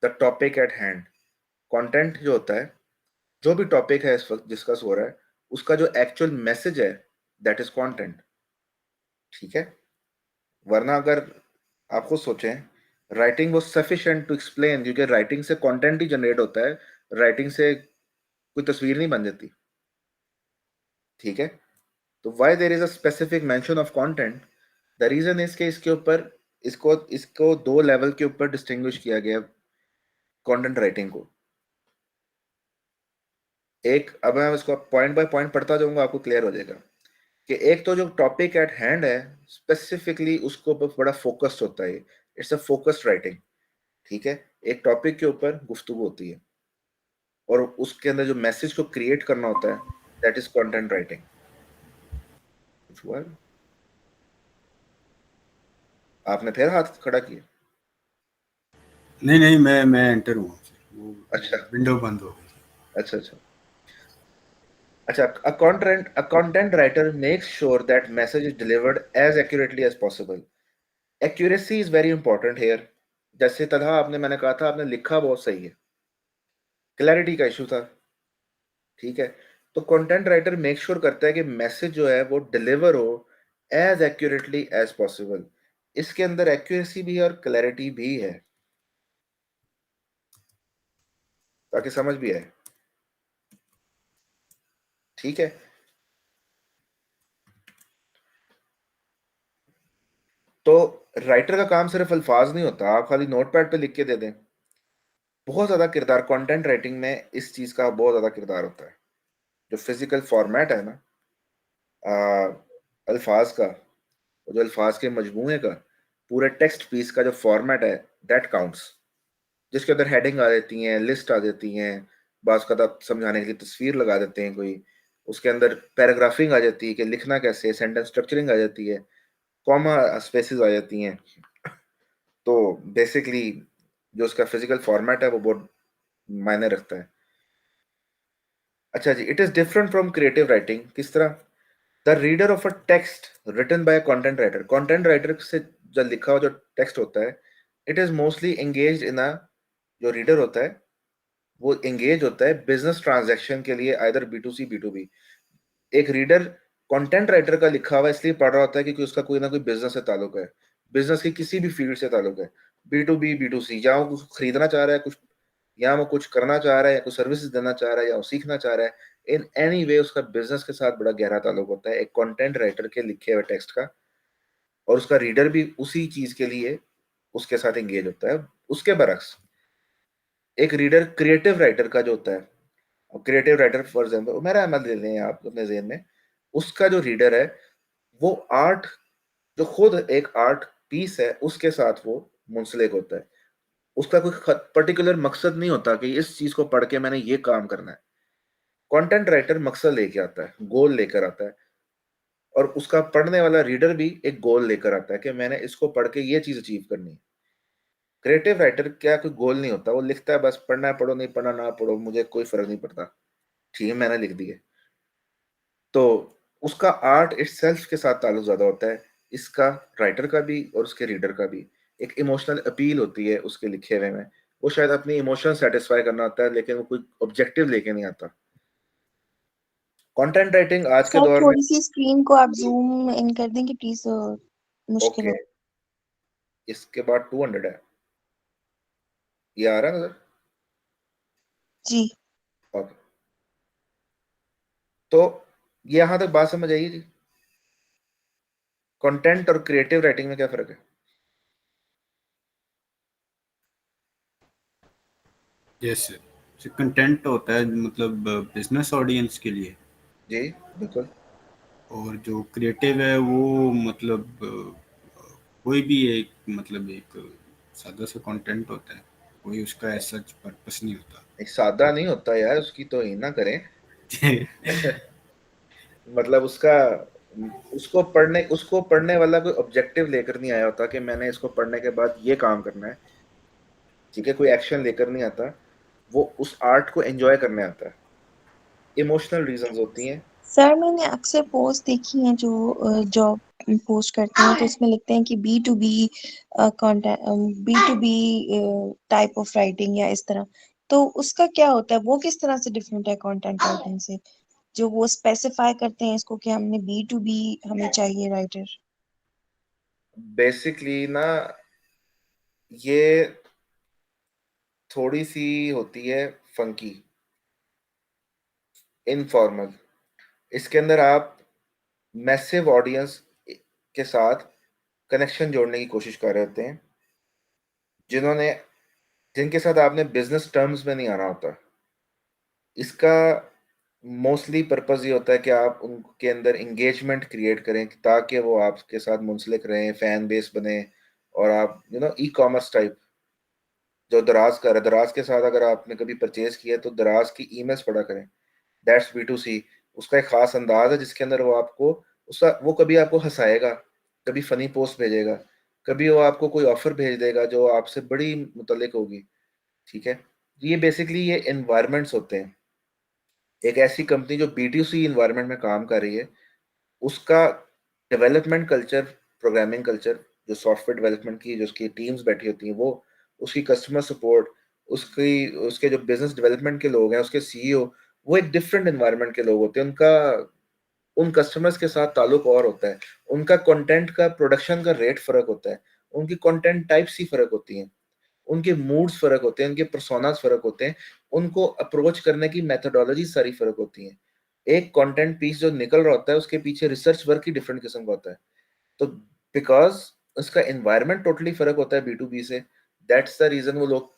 the topic eight hand. Content जो होता है, जो भी टॉपिक है इस वक्त डिस्कस हो रहा है, उसका जो एक्चुअल मैसेज है, दैट इज कंटेंट, ठीक है। वरना अगर आप खुद सोचें, writing was sufficient to explain, क्योंकि राइटिंग से कंटेंट ही जनरेट होता है, राइटिंग से कोई तस्वीर नहीं बन जाती, ठीक है। तो why there is a specific mention of content? The reason is के इसके ऊपर, इसको इसको दो लेवल के ऊपर डिस्टिंग्विश किया गया कंटेंट राइटिंग को। एक, अब मैं इसको पॉइंट बाय पॉइंट पढ़ता जाऊंगा, आपको क्लियर हो जाएगा कि एक तो जो टॉपिक एट हैंड है स्पेसिफिकली उसको ऊपर बड़ा फोकस्ड होता है, इट्स अ फोकस्ड राइटिंग, ठीक है। एक टॉपिक के ऊपर गुफ्तगू होती है और उसके अंदर जो मैसेज को क्रिएट करना होता है, दैट इज कंटेंट राइटिंग। कुछ हुआ है? आपने फिर हाथ खड़ा किया? नहीं, मैं एंटर हुआ, वो अच्छा विंडो बंद हो गई। अच्छा अच्छा अच्छा। A content writer makes sure that message is delivered as accurately as possible. Accuracy is very important here. जैसे तथा आपने, मैंने कहा था, आपने लिखा बहुत सही है, क्लैरिटी का इशू था, ठीक है। तो कंटेंट राइटर मेक श्योर करता है कि मैसेज जो है वो डिलीवर हो एज एक्यूरेटली एज पॉसिबल। इसके अंदर एक्यूरेसी भी है और क्लैरिटी भी है, ताकि समझ भी आए, ठीक है। तो राइटर का काम सिर्फ अल्फाज नहीं होता, आप खाली नोटपैड पे लिख के दे दें। बहुत ज्यादा किरदार कंटेंट राइटिंग में इस चीज का बहुत ज्यादा किरदार होता है। जो फिजिकल फॉर्मेट है ना, अल्फाज का, जो अल्फाज के मजमूए का, पूरे टेक्स्ट पीस का जो फॉर्मेट है, दैट काउंट्स। जिसके अंदर हेडिंग आ जाती हैं, लिस्ट आ जाती हैं, बाज़ का समझाने के लिए तस्वीर लगा देते हैं कोई, उसके अंदर पैराग्राफिंग आ जाती है कि लिखना कैसे, सेंटेंस स्ट्रक्चरिंग आ जाती है, कॉमा स्पेसिस आ जाती हैं। तो बेसिकली जो उसका फिजिकल फॉर्मेट है वो बहुत मायने रखता है। अच्छा जी, it is different from creative writing. किस तरह? The reader of a text written by content writer, content writer से जो लिखा हुआ जो टेक्स्ट होता है, it is mostly engage in a, जो रीडर होता है वो एंगेज होता है बिजनेस ट्रांजैक्शन के लिए, either B to C B to B. एक रीडर कंटेंट राइटर का लिखा हुआ इसलिए पढ़ रहा होता है क्योंकि उसका कोई ना कोई बिजनेस से ताल्लुक है, बिजनेस की किसी भी फील्ड से ताल्लुक है, B to B B to C, या वो कुछ खरीदना चाह रहा है, कुछ, या वो कुछ करना चाह रहा है, या कुछ सर्विसेज देना चाह रहा है, या वो सीखना चाह रहा है। इन एनी वे उसका बिजनेस के साथ बड़ा गहरा ताल्लुक होता है एक कंटेंट राइटर के लिखे हुए टेक्स्ट का, और उसका रीडर भी उसी चीज के लिए उसके साथ एंगेज होता है। उसके बरक्स एक रीडर क्रिएटिव राइटर का जो होता है, क्रिएटिव राइटर फॉर एग्जाम्पल, मेरा एमएल ले लें आप अपने जेहन में, उसका जो रीडर है वो आर्ट, जो खुद एक आर्ट पीस है, उसके साथ वो मुंसलिक होता है। उसका कोई पर्टिकुलर मकसद नहीं होता कि इस चीज को पढ़ के मैंने ये काम करना है। कंटेंट राइटर मकसद लेके आता है, गोल लेकर आता है, और उसका पढ़ने वाला रीडर भी एक गोल लेकर आता है कि मैंने इसको पढ़ के ये चीज अचीव करनी है। क्रिएटिव राइटर क्या कोई गोल नहीं होता, वो लिखता है बस, पढ़ना है पढ़ो, नहीं पढ़ना ना पढ़ो, मुझे कोई फर्क नहीं पड़ता, ठीक है मैंने लिख दिए। तो उसका आर्ट इटसेल्फ के साथ ताल्लुक ज्यादा होता है, इसका राइटर का भी और उसके रीडर का भी। एक इमोशनल अपील होती है उसके लिखे हुए में, वो शायद अपनी इमोशन सेटिस्फाई करना होता है, लेकिन वो कोई ऑब्जेक्टिव लेके नहीं आता। कंटेंट राइटिंग आज के सर दौर में, थोड़ी सी स्क्रीन को आप जूम इन कर देंगे प्लीज, मुश्किल ओके, हो। इसके बाद 200 है, ये आ रहा है नजर? जी। ओके, तो ये यहाँ तक बात समझ आइए जी। कंटेंट और क्रिएटिव राइटिंग में क्या फर्क है? यस, कंटेंट होता है मतलब बिजनेस ऑडियंस के लिए, जी बिल्कुल। और जो क्रिएटिव है वो मतलब कोई भी एक मतलब एक सादा सा कंटेंट होता है, कोई उसका ऐसा पर्पस नहीं होता। एक सादा नहीं होता यार, उसकी तो ही ना करें। मतलब उसका, उसको पढ़ने वाला कोई ऑब्जेक्टिव लेकर नहीं आया होता कि मैंने इसको पढ़ने के बाद ये काम करना है, ठीक है, कोई एक्शन लेकर नहीं आता, वो उस आर्ट को एंजॉय करने आता है। इमोशनल रीजंस होती हैं। सर मैंने अक्सर पोस्ट देखी हैं जो जॉब पोस्ट करते हैं, तो उसमें लिखते हैं कि B to B content, B to B type of writing या इस तरह। तो उसका क्या होता है, वो किस तरह से डिफरेंट है कंटेंट राइटिंग से, जो वो स्पेसिफाई करते हैं इसको कि हमने बी टू बी हमें चाहिए राइटर। बेसिकली ना, ये थोड़ी सी होती है फंकी, इनफॉर्मल। इसके अंदर आप मैसिव ऑडियंस के साथ कनेक्शन जोड़ने की कोशिश कर रहे होते हैं, जिन्होंने, जिनके साथ आपने बिजनेस टर्म्स में नहीं आना होता। इसका मोस्टली पर्पस ये होता है कि आप उनके अंदर इंगेजमेंट क्रिएट करें ताकि वो आपके साथ मुंसलिक रहें, फैन बेस बने, और आप ई कॉमर्स टाइप, जो दराज कर है, दराज के साथ अगर आपने कभी परचेज किया तो दराज की ईमेल्स पढ़ा करें, दैट्स बी टू सी। उसका एक खास अंदाज है जिसके अंदर वो आपको, उसका वो कभी आपको हंसाएगा, कभी फनी पोस्ट भेजेगा, कभी वो आपको कोई ऑफर भेज देगा जो आपसे बड़ी मुतल्लिक होगी, ठीक है। ये बेसिकली ये एनवायरनमेंट्स होते हैं। एक ऐसी कंपनी जो B2C एनवायरनमेंट में काम कर रही है, उसका डेवलपमेंट कल्चर, प्रोग्रामिंग कल्चर, जो सॉफ्टवेयर डेवलपमेंट की जो उसकी टीम्स बैठी होती हैं, वो उसकी कस्टमर सपोर्ट, उसकी उसके जो बिजनेस डेवलपमेंट के लोग हैं, उसके CEO, वो एक डिफरेंट एनवायरनमेंट के लोग होते हैं। उनका उन कस्टमर्स के साथ ताल्लुक और होता है, उनका कंटेंट का प्रोडक्शन का रेट फर्क होता है, उनकी कंटेंट टाइप्स ही फर्क होती हैं, उनके मूड्स फर्क होते हैं, उनके पर्सोनास फर्क होते हैं, उनको अप्रोच करने की मेथोडोलॉजी सारी फर्क होती है। एक कंटेंट पीस जो निकल रहा होता है उसके पीछे रिसर्च वर्क ही डिफरेंट किस्म का होता है। तो बिकॉज उसका एनवायरनमेंट टोटली फर्क होता है B2B से, दैट्स द रीजन वो लोग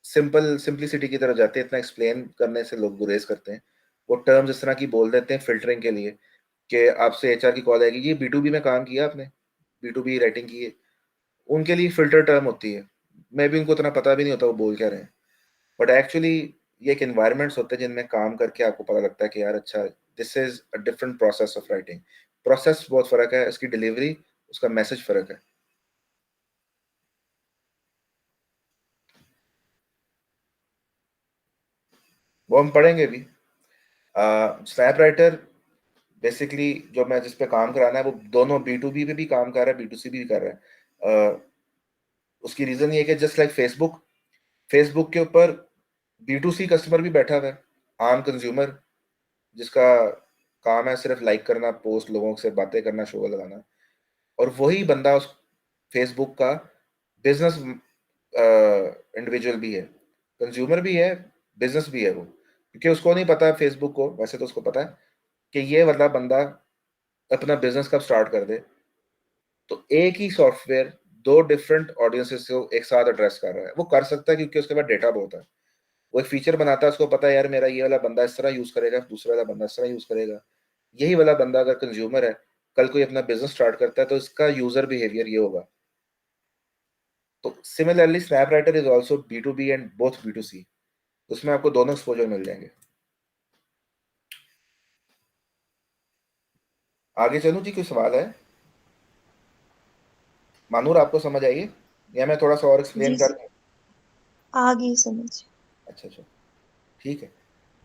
सिंपलिसिटी की तरफ जाते हैं। इतना एक्सप्लेन करने से लोग गुरेज करते हैं। वो टर्म्स इस तरह की बोल देते हैं फिल्टरिंग के लिए, कि आपसे HR की कॉल आएगी, ये B2B में काम किया आपने, B2B राइटिंग की है, उनके लिए फिल्टर टर्म होती है। मैं भी उनको इतना पता भी नहीं होता वो बोल क्या रहे हैं, बट एक्चुअली ये एक एनवायरनमेंट्स होते हैं जिनमें काम करके आपको पता लगता है कि यार अच्छा, this is a different process of writing. Process बहुत फर्क है, इसकी डिलीवरी, उसका मैसेज फर्क है। वो हम पढ़ेंगे भी। स्नैप राइटर बेसिकली जो मैं जिस पे काम कराना है वो दोनों B2B पे भी काम कर रहा है, B2C भी कर रहा है। उसकी रीजन ये है कि जस्ट लाइक फेसबुक, फेसबुक के ऊपर B2C कस्टमर भी बैठा हुआ है, आम कंज्यूमर, जिसका काम है सिर्फ लाइक करना, पोस्ट, लोगों से बातें करना, शो लगाना। और वही बंदा उस फेसबुक का बिजनेस इंडिविजुअल भी है, कंज्यूमर भी है, बिजनेस भी है वो, क्योंकि उसको नहीं पता फेसबुक को, वैसे तो उसको पता है कि ये वाला बंदा अपना बिजनेस कब स्टार्ट कर दे। तो एक ही सॉफ्टवेयर दो डिफरेंट ऑडियंसेस को एक साथ एड्रेस कर रहा है, वो कर सकता है क्योंकि उसके पास डेटा बहुत है। वो एक फीचर बनाता है, उसको पता है यार मेरा ये वाला बंदा इस तरह यूज करेगा, दूसरा वाला बंदा इस तरह यूज करेगा। यही वाला बंदा अगर कंज्यूमर है, कल कोई अपना बिजनेस स्टार्ट करता है तो इसका यूजर बिहेवियर ये होगा। तो similarly snap writer is also B2B and both B2C, उसमें आपको दोनों एक्सपोजर मिल जाएंगे। आगे चलूं जी, कोई सवाल है? मानूर आपको समझ आई, या मैं थोड़ा सा और एक्सप्लेन जी कर दूं? आ गई समझ। अच्छा अच्छा, ठीक है।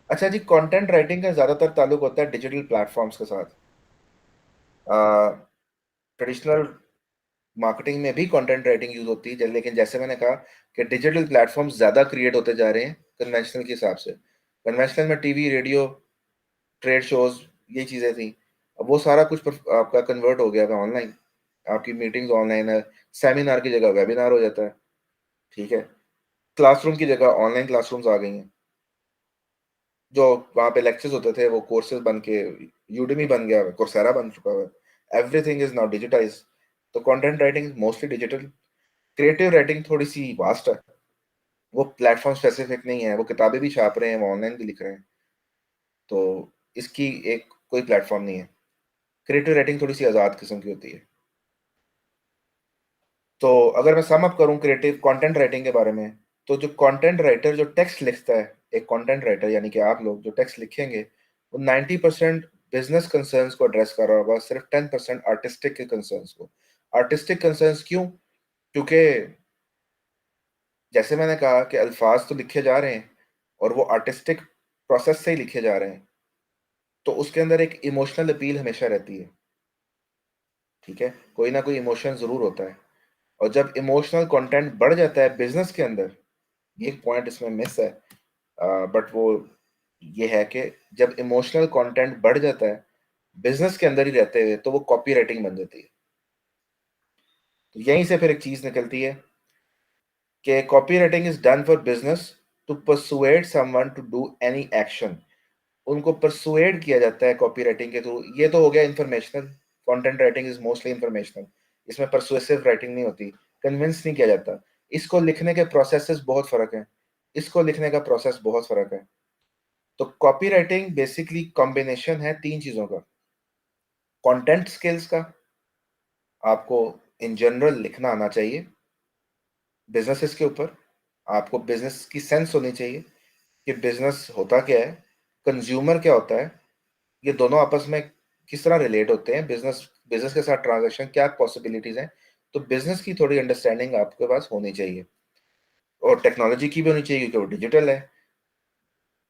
अच्छा जी, कंटेंट राइटिंग का ज्यादातर ताल्लुक होता है डिजिटल प्लेटफॉर्म्स के साथ। ट्रेडिशनल मार्केटिंग में भी कंटेंट राइटिंग यूज होती है, लेकिन जैसे मैंने कहा कि डिजिटल प्लेटफॉर्म्स ज्यादा क्रिएट होते जा रहे हैं कन्वेंशनल के हिसाब से। कन्वेंशनल में टीवी, रेडियो, ट्रेड शोज, ये चीजें थी। अब वो सारा कुछ आपका कन्वर्ट हो गया है ऑनलाइन। आपकी मीटिंग्स ऑनलाइन है, सेमिनार की जगह वेबिनार हो जाता है, ठीक है। क्लासरूम की जगह ऑनलाइन क्लासरूम्स आ गई हैं। जो वहाँ पे लेक्चर्स होते थे वो कोर्सेज बन के यूडेमी बन गया है, कोर्सेरा बन चुका है। Everything is now digitize. तो content writing mostly digital. Creative writing थोड़ी सी वास्ट है, वो प्लेटफॉर्म स्पेसिफिक नहीं है, वो किताबें भी छाप रहे हैं, वो ऑनलाइन भी लिख रहे हैं। तो इसकी एक कोई प्लेटफॉर्म नहीं है। क्रिएटिव राइटिंग थोड़ी सी आज़ाद किस्म की होती है। तो अगर मैं सम अप करूं क्रिएटिव कंटेंट राइटिंग के बारे में, तो जो कंटेंट राइटर जो टेक्स्ट लिखता है, एक कंटेंट राइटर यानी कि आप लोग जो टेक्स्ट लिखेंगे, वो 90% बिजनेस कंसर्न्स को एड्रेस कर रहा होगा, सिर्फ 10% आर्टिस्टिक के कंसर्न्स को। आर्टिस्टिक कंसर्न्स क्यों? क्योंकि जैसे मैंने कहा कि अल्फाज तो लिखे जा रहे हैं और वो आर्टिस्टिक प्रोसेस से ही लिखे जा रहे हैं, तो उसके अंदर एक इमोशनल अपील हमेशा रहती है, ठीक है। कोई ना कोई इमोशन जरूर होता है। और जब इमोशनल कंटेंट बढ़ जाता है बिजनेस के अंदर, ये एक पॉइंट इसमें मिस है, बट वो ये है कि जब इमोशनल कंटेंट बढ़ जाता है बिजनेस के अंदर ही रहते हुए, तो वो कॉपी राइटिंग बन जाती है। तो यहीं से फिर एक चीज निकलती है कि copy writing is done for business to persuade someone to do any action. उनको परसुएड किया जाता है कॉपी राइटिंग के थ्रू। ये तो हो गया informational. Content writing is mostly informational, इसमें परसुएसिव राइटिंग नहीं होती, कन्विंस नहीं किया जाता। इसको लिखने के प्रोसेसेस बहुत फर्क है, इसको लिखने का प्रोसेस बहुत फर्क है। तो कॉपी राइटिंग बेसिकली कॉम्बिनेशन है तीन चीजों का। कंटेंट स्किल्स का, आपको इन जनरल लिखना आना चाहिए बिजनेसेस के ऊपर। आपको बिजनेस की सेंस होनी चाहिए कि बिजनेस होता क्या है, कंज्यूमर क्या होता है, ये दोनों आपस में किस तरह रिलेट होते हैं, बिजनेस बिजनेस के साथ ट्रांजैक्शन क्या पॉसिबिलिटीज हैं, तो बिजनेस की थोड़ी अंडरस्टैंडिंग आपके पास होनी चाहिए, और टेक्नोलॉजी की भी होनी चाहिए क्योंकि वो डिजिटल है।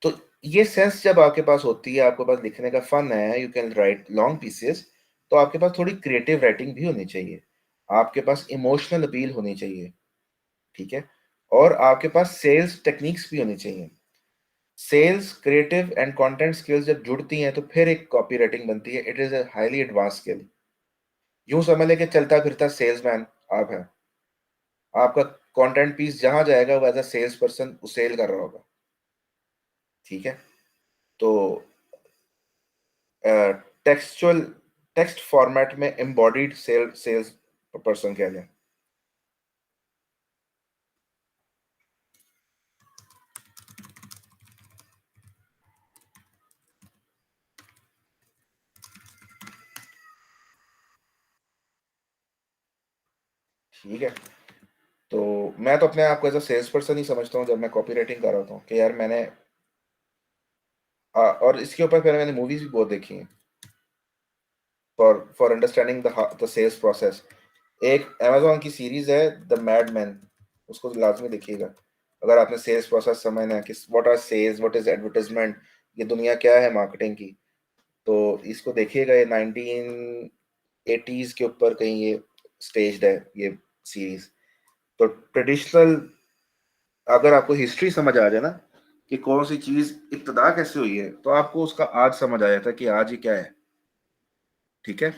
तो ये सेंस जब आपके पास होती है, आपके पास लिखने का फन है, you can write long pieces, तो आपके पास थोड़ी क्रिएटिव राइटिंग भी होनी चाहिए, आपके पास इमोशनल अपील होनी चाहिए, ठीक है, और आपके पास सेल्स टेक्निक्स भी होनी चाहिए। Sales, creative and content skills जब जुड़ती हैं तो फिर एक कॉपी राइटिंग बनती है। It is a highly advance skill. यूं समझ लें कि चलता फिरता सेल्समैन आप हैं। आपका कंटेंट पीस जहां जाएगा वो as a sales person sell कर रहा होगा, ठीक है। तो टेक्सचुअल टेक्स्ट फॉर्मेट में एम्बॉडीड सेल्स पर्सन कह लें। ठीक है, तो मैं तो अपने आप को एज अ सेल्स पर्सन ही समझता हूँ जब मैं कॉपी राइटिंग कर रहा हूँ कि यार मैंने और इसके ऊपर फिर मैंने मूवीज भी बहुत देखी हैं for understanding the sales process. एक अमेज़न की सीरीज है द मैडमैन, उसको लाज़मी देखिएगा अगर आपने सेल्स प्रोसेस समझना है कि what are sales, what is advertisement, ये दुनिया क्या है मार्केटिंग की। तो इसको देखिएगा, ये 1980s के ऊपर कहीं ये स्टेज्ड है ये सीरीज। तो ट्रेडिशनल, अगर आपको हिस्ट्री समझ आ जाए ना कि कौन सी चीज़ इब्तदा कैसे हुई है, तो आपको उसका आज समझ आ जाता है कि आज ये क्या है, ठीक है।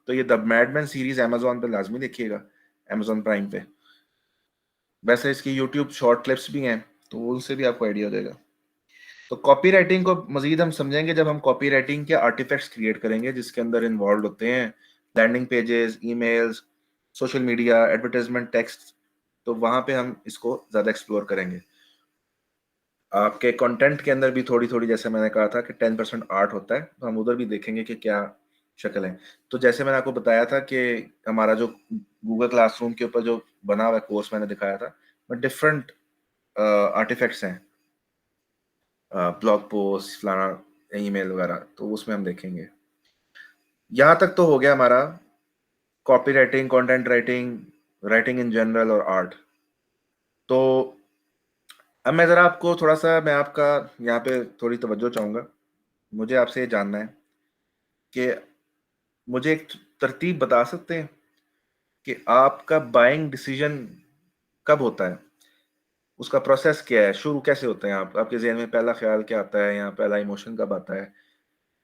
तो ये द मैडमैन सीरीज अमेज़न पे लाज़मी देखिएगा, अमेज़न प्राइम पे। वैसे इसकी यूट्यूब शॉर्ट क्लिप्स भी हैं, तो उनसे भी आपको आइडिया हो जाएगा। तो कॉपी राइटिंग को मजीद हम समझेंगे जब हम कॉपी राइटिंग के आर्टिफैक्ट्स क्रिएट करेंगे जिसके अंदर इन्वॉल्व होते हैं landing pages, emails, social media, advertisement text. तो वहां पे हम इसको ज़्यादा एक्सप्लोर करेंगे। आपके कंटेंट के अंदर भी थोड़ी थोड़ी, जैसे मैंने कहा था कि 10% आर्ट होता है, तो हम उधर भी देखेंगे कि क्या शक्ल है। तो जैसे मैंने आपको बताया था कि हमारा जो गूगल क्लासरूम के ऊपर जो बना हुआ कोर्स मैंने दिखाया था, में डिफरेंट आर्टिफैक्ट्स हैं, ब्लॉग पोस्ट, फलाना, ईमेल वगैरह, तो उसमें हम देखेंगे। यहाँ तक तो हो गया हमारा copy writing, content writing, writing in general और आर्ट। तो अब मैं ज़रा आपको थोड़ा सा, मैं आपका यहाँ पे थोड़ी तवज्जो चाहूँगा। मुझे आपसे ये जानना है कि मुझे एक तरतीब बता सकते हैं कि आपका बाइंग डिसीजन कब होता है? उसका प्रोसेस क्या है? शुरू कैसे होते हैं आप? आपके ज़हन में पहला ख़्याल क्या आता है या पहला इमोशन कब आता है?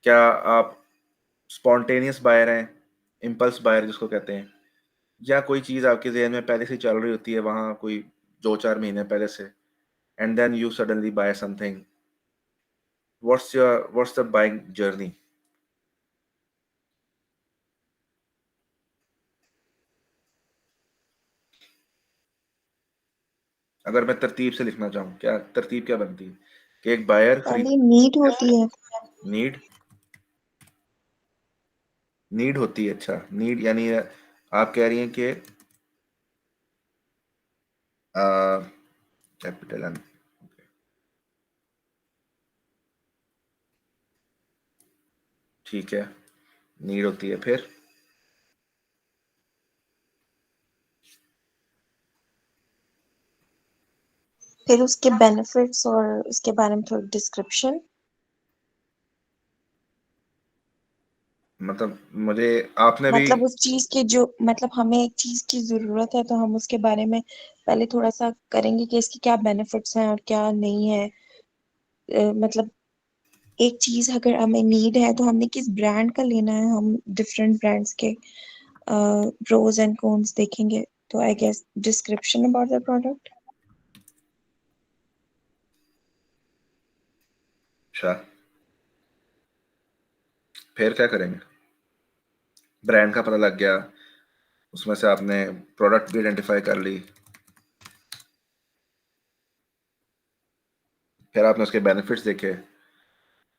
क्या आप स्पॉन्टेनियस बायर हैं, इम्पल्स बायर जिसको कहते हैं, या कोई चीज़ आपके ज़हन में पहले से चल रही होती है वहाँ कोई 2-4 महीने पहले से, and then you suddenly buy something? What's the buying journey? अगर मैं तरतीब से लिखना चाहूँ, क्या तरतीब क्या बनती है? कि एक बायर पहले नीड होती है। नीड नीड होती है। अच्छा, नीड यानी आप कह रही हैं कि कैपिटल एन, ठीक है, नीड होती है। फिर फिर उसके बेनिफिट्स और उसके बारे में थोड़ी डिस्क्रिप्शन। मतलब मुझे आपने भी, मतलब उस चीज के जो, मतलब हमें एक चीज की जरूरत है तो हम उसके बारे में पहले थोड़ा सा करेंगे कि इसके क्या बेनिफिट्स हैं और क्या नहीं है। मतलब एक चीज अगर हमें नीड है तो हमने किस ब्रांड का लेना है, हम डिफरेंट ब्रांड्स के प्रोज एंड कॉन्स देखेंगे। तो I guess description about the product. अच्छा, फिर क्या करेंगे? ब्रांड का पता लग गया, उसमें से आपने प्रोडक्ट भी आइडेंटिफाई कर ली, फिर आपने उसके बेनिफिट्स देखे।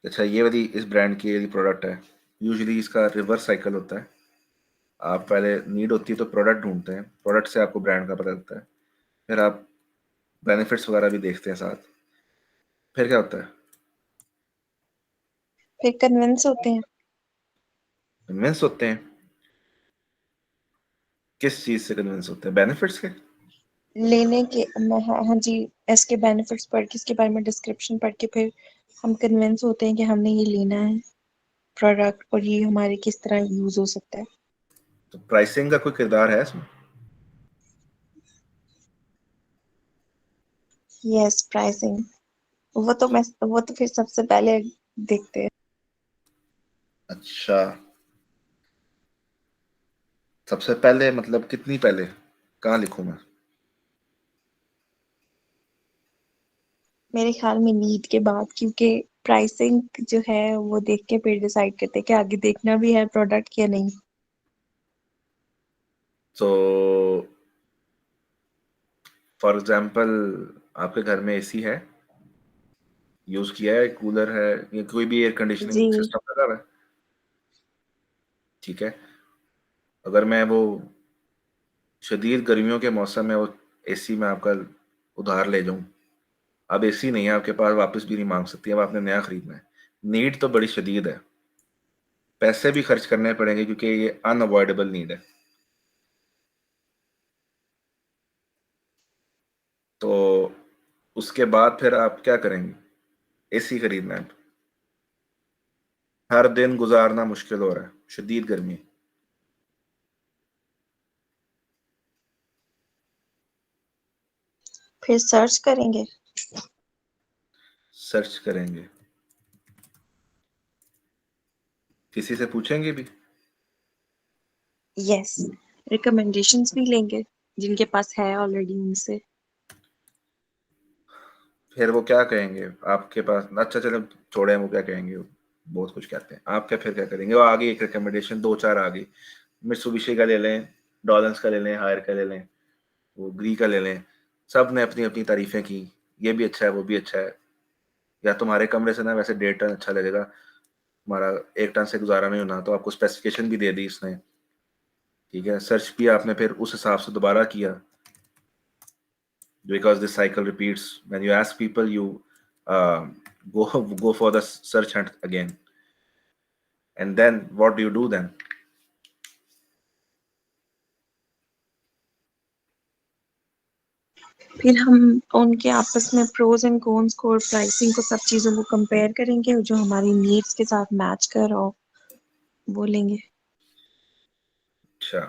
अच्छा, ये वाली इस ब्रांड की ये प्रोडक्ट है। यूजुअली इसका रिवर्स साइकिल होता है। आप पहले नीड होती है तो प्रोडक्ट ढूंढते हैं, प्रोडक्ट से आपको ब्रांड का पता लगता है, फिर आप बेनिफिट्स वगैरह भी देखते हैं साथ। फिर क्या होता है? फिर कन्विंस होते हैं। कन्विंस होते हैं। किस चीज से कन्विंस होते हैं? बेनिफिट्स के? लेने के हाँ जी, इसके बेनिफिट्स पढ़ के, इसके बारे में डिस्क्रिप्शन पढ़ के फिर हम कन्विंस होते हैं कि हमने ये लेना है प्रोडक्ट और ये हमारे किस तरह यूज हो सकता है। तो प्राइसिंग का कोई किरदार है इसमें? यस, प्राइसिंग, वो तो फिर सबसे पहले देखते हैं। अच्छा, सबसे पहले मतलब कितनी पहले? कहाँ लिखूं मैं? मेरे ख्याल में नीड के बाद, क्योंकि प्राइसिंग जो है वो देख के फिर डिसाइड करते हैं कि आगे देखना भी है प्रोडक्ट या नहीं। तो फॉर एग्जांपल, आपके घर में एसी है, यूज किया है, कूलर है, या कोई भी एयर जी। कंडीशनिंग सिस्टम लगा हुआ है, ठीक है। अगर मैं वो शदीद गर्मियों के मौसम में वो एसी में आपका उधार ले जाऊं, अब एसी नहीं है आपके पास, वापस भी नहीं मांग सकती, अब आपने नया खरीदना है, नीड तो बड़ी शदीद है, पैसे भी खर्च करने पड़ेंगे क्योंकि ये अनअवॉइडेबल नीड है। तो उसके बाद फिर आप क्या करेंगे? एसी खरीदना है, हर दिन गुजारना मुश्किल हो रहा है, शदीद गर्मी, फिर सर्च करेंगे। सर्च करेंगे, किसी से पूछेंगे भी? यस, रिकमेंडेशंस भी लेंगे जिनके पास है ऑलरेडी उनसे। फिर वो क्या कहेंगे आपके पास? अच्छा चलो छोड़े, वो क्या कहेंगे, बहुत कुछ कहते हैं, आप क्या फिर क्या करेंगे? वो आगे एक रिकमेंडेशन दो चार आ गई, मित्सुबिशी का ले लें, डॉलन्स का ले लें, हायर का ले लें, वो ग्री का ले लें, सब ने अपनी अपनी तारीफें की, ये भी अच्छा है वो भी अच्छा है, या तुम्हारे कमरे से ना वैसे 1.5 टन अच्छा लगेगा, हमारा 1 टन से गुजारा नहीं होना, तो आपको स्पेसिफिकेशन भी दे दी इसने, ठीक है। सर्च भी आपने फिर उस हिसाब से दोबारा किया, because this cycle repeats. When you ask people, you go for the search hunt again, and then what do you do then? फिर हम उनके आपस में प्रोज एंड कॉन्स को और प्राइसिंग को, सब चीजों को कंपेयर करेंगे जो हमारी नीड्स के साथ मैच कर और वो लेंगे। अच्छा,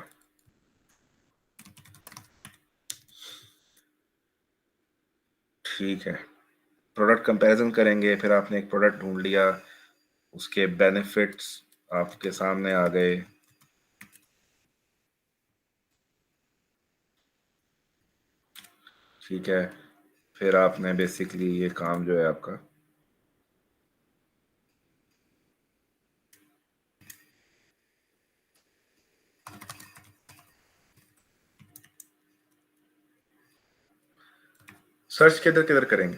ठीक है, प्रोडक्ट कंपैरिजन करेंगे, फिर आपने एक प्रोडक्ट ढूंढ लिया, उसके बेनिफिट्स आपके सामने आ गए, ठीक है, फिर आपने बेसिकली ये काम जो है आपका, सर्च किधर किधर करेंगे?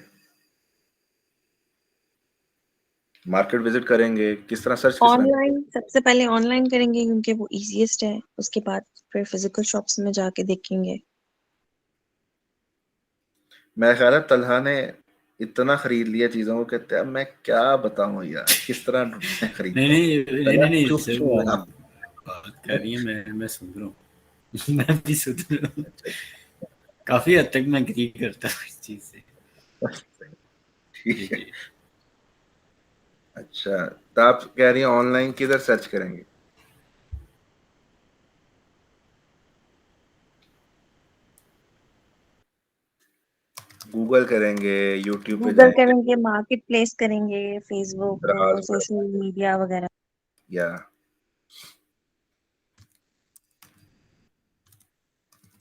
मार्केट विजिट करेंगे? किस तरह सर्च किस तरह? ऑनलाइन, सबसे पहले ऑनलाइन करेंगे क्योंकि वो इजीएस्ट है, उसके बाद फिर फिजिकल शॉप्स में जाके देखेंगे। मेरा ख्याल है तलहा ने इतना खरीद लिया चीजों को, कहते हैं मैं क्या बताऊं यार, किस तरह मैं नहीं खरीदता हूँ। नहीं नहीं तलहा नहीं नहीं, चुप जैसे क्यों वो है आप? बात कर रही है, मैं सुन रहा हूँ। मैं भी सुन रहा हूँ। काफी हद तक मैं एग्री करता हूँ इस चीज से। जी ठीक है, जी। अच्छा, तो आप कह रही हैं ऑनलाइन किधर सर्च करेंगे? गूगल करेंगे, यूट्यूब पे गूगल जाएंगे, करेंगे, मार्केट प्लेस करेंगे, फेसबुक, द्राज पर, सोशल मीडिया वगैरह। या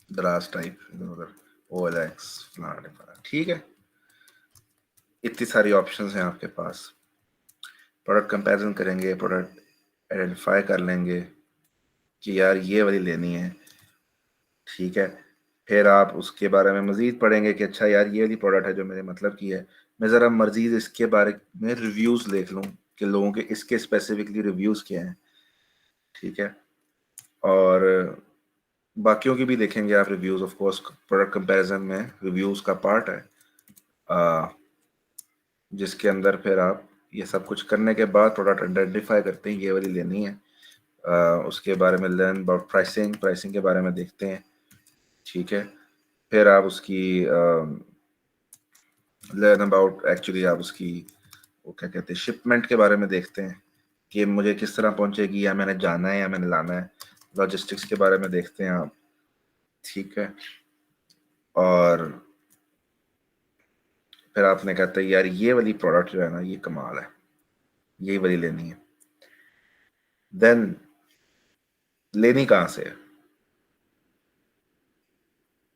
द्राज टाइप इधर उधर, OLX फलाना ढिमकाना, ठीक है, इतनी सारी ऑप्शंस हैं आपके पास। प्रोडक्ट कंपैरिजन करेंगे, प्रोडक्ट आइडेंटिफाई कर लेंगे कि यार ये वाली लेनी है, ठीक है। फिर आप उसके बारे में मजीद पढ़ेंगे कि अच्छा यार ये वाली प्रोडक्ट है जो मेरे मतलब की है, मैं ज़रा मजीद इसके बारे में रिव्यूज़ देख लूँ कि लोगों के इसके स्पेसिफिकली रिव्यूज़ क्या हैं, ठीक है। और बाकियों की भी देखेंगे आप reviews, of course product comparison में रिव्यूज़ का पार्ट है, जिसके अंदर फिर आप ये सब कुछ करने के बाद प्रोडक्ट आइडेंटिफाई करते हैं ये वाली लेनी है, उसके बारे में लर्न अबाउट प्राइसिंग के बारे में देखते हैं, ठीक है। फिर आप उसकी लर्न अबाउट एक्चुअली आप उसकी वो क्या कहते हैं शिपमेंट के बारे में देखते हैं कि मुझे किस तरह पहुंचेगी, या मैंने जाना है या मैंने लाना है। लॉजिस्टिक्स के बारे में देखते हैं आप, ठीक है। और फिर आपने कहते हैं यार ये वाली प्रोडक्ट जो है ना ये कमाल है, ये वाली लेनी है। देन लेनी कहाँ से है?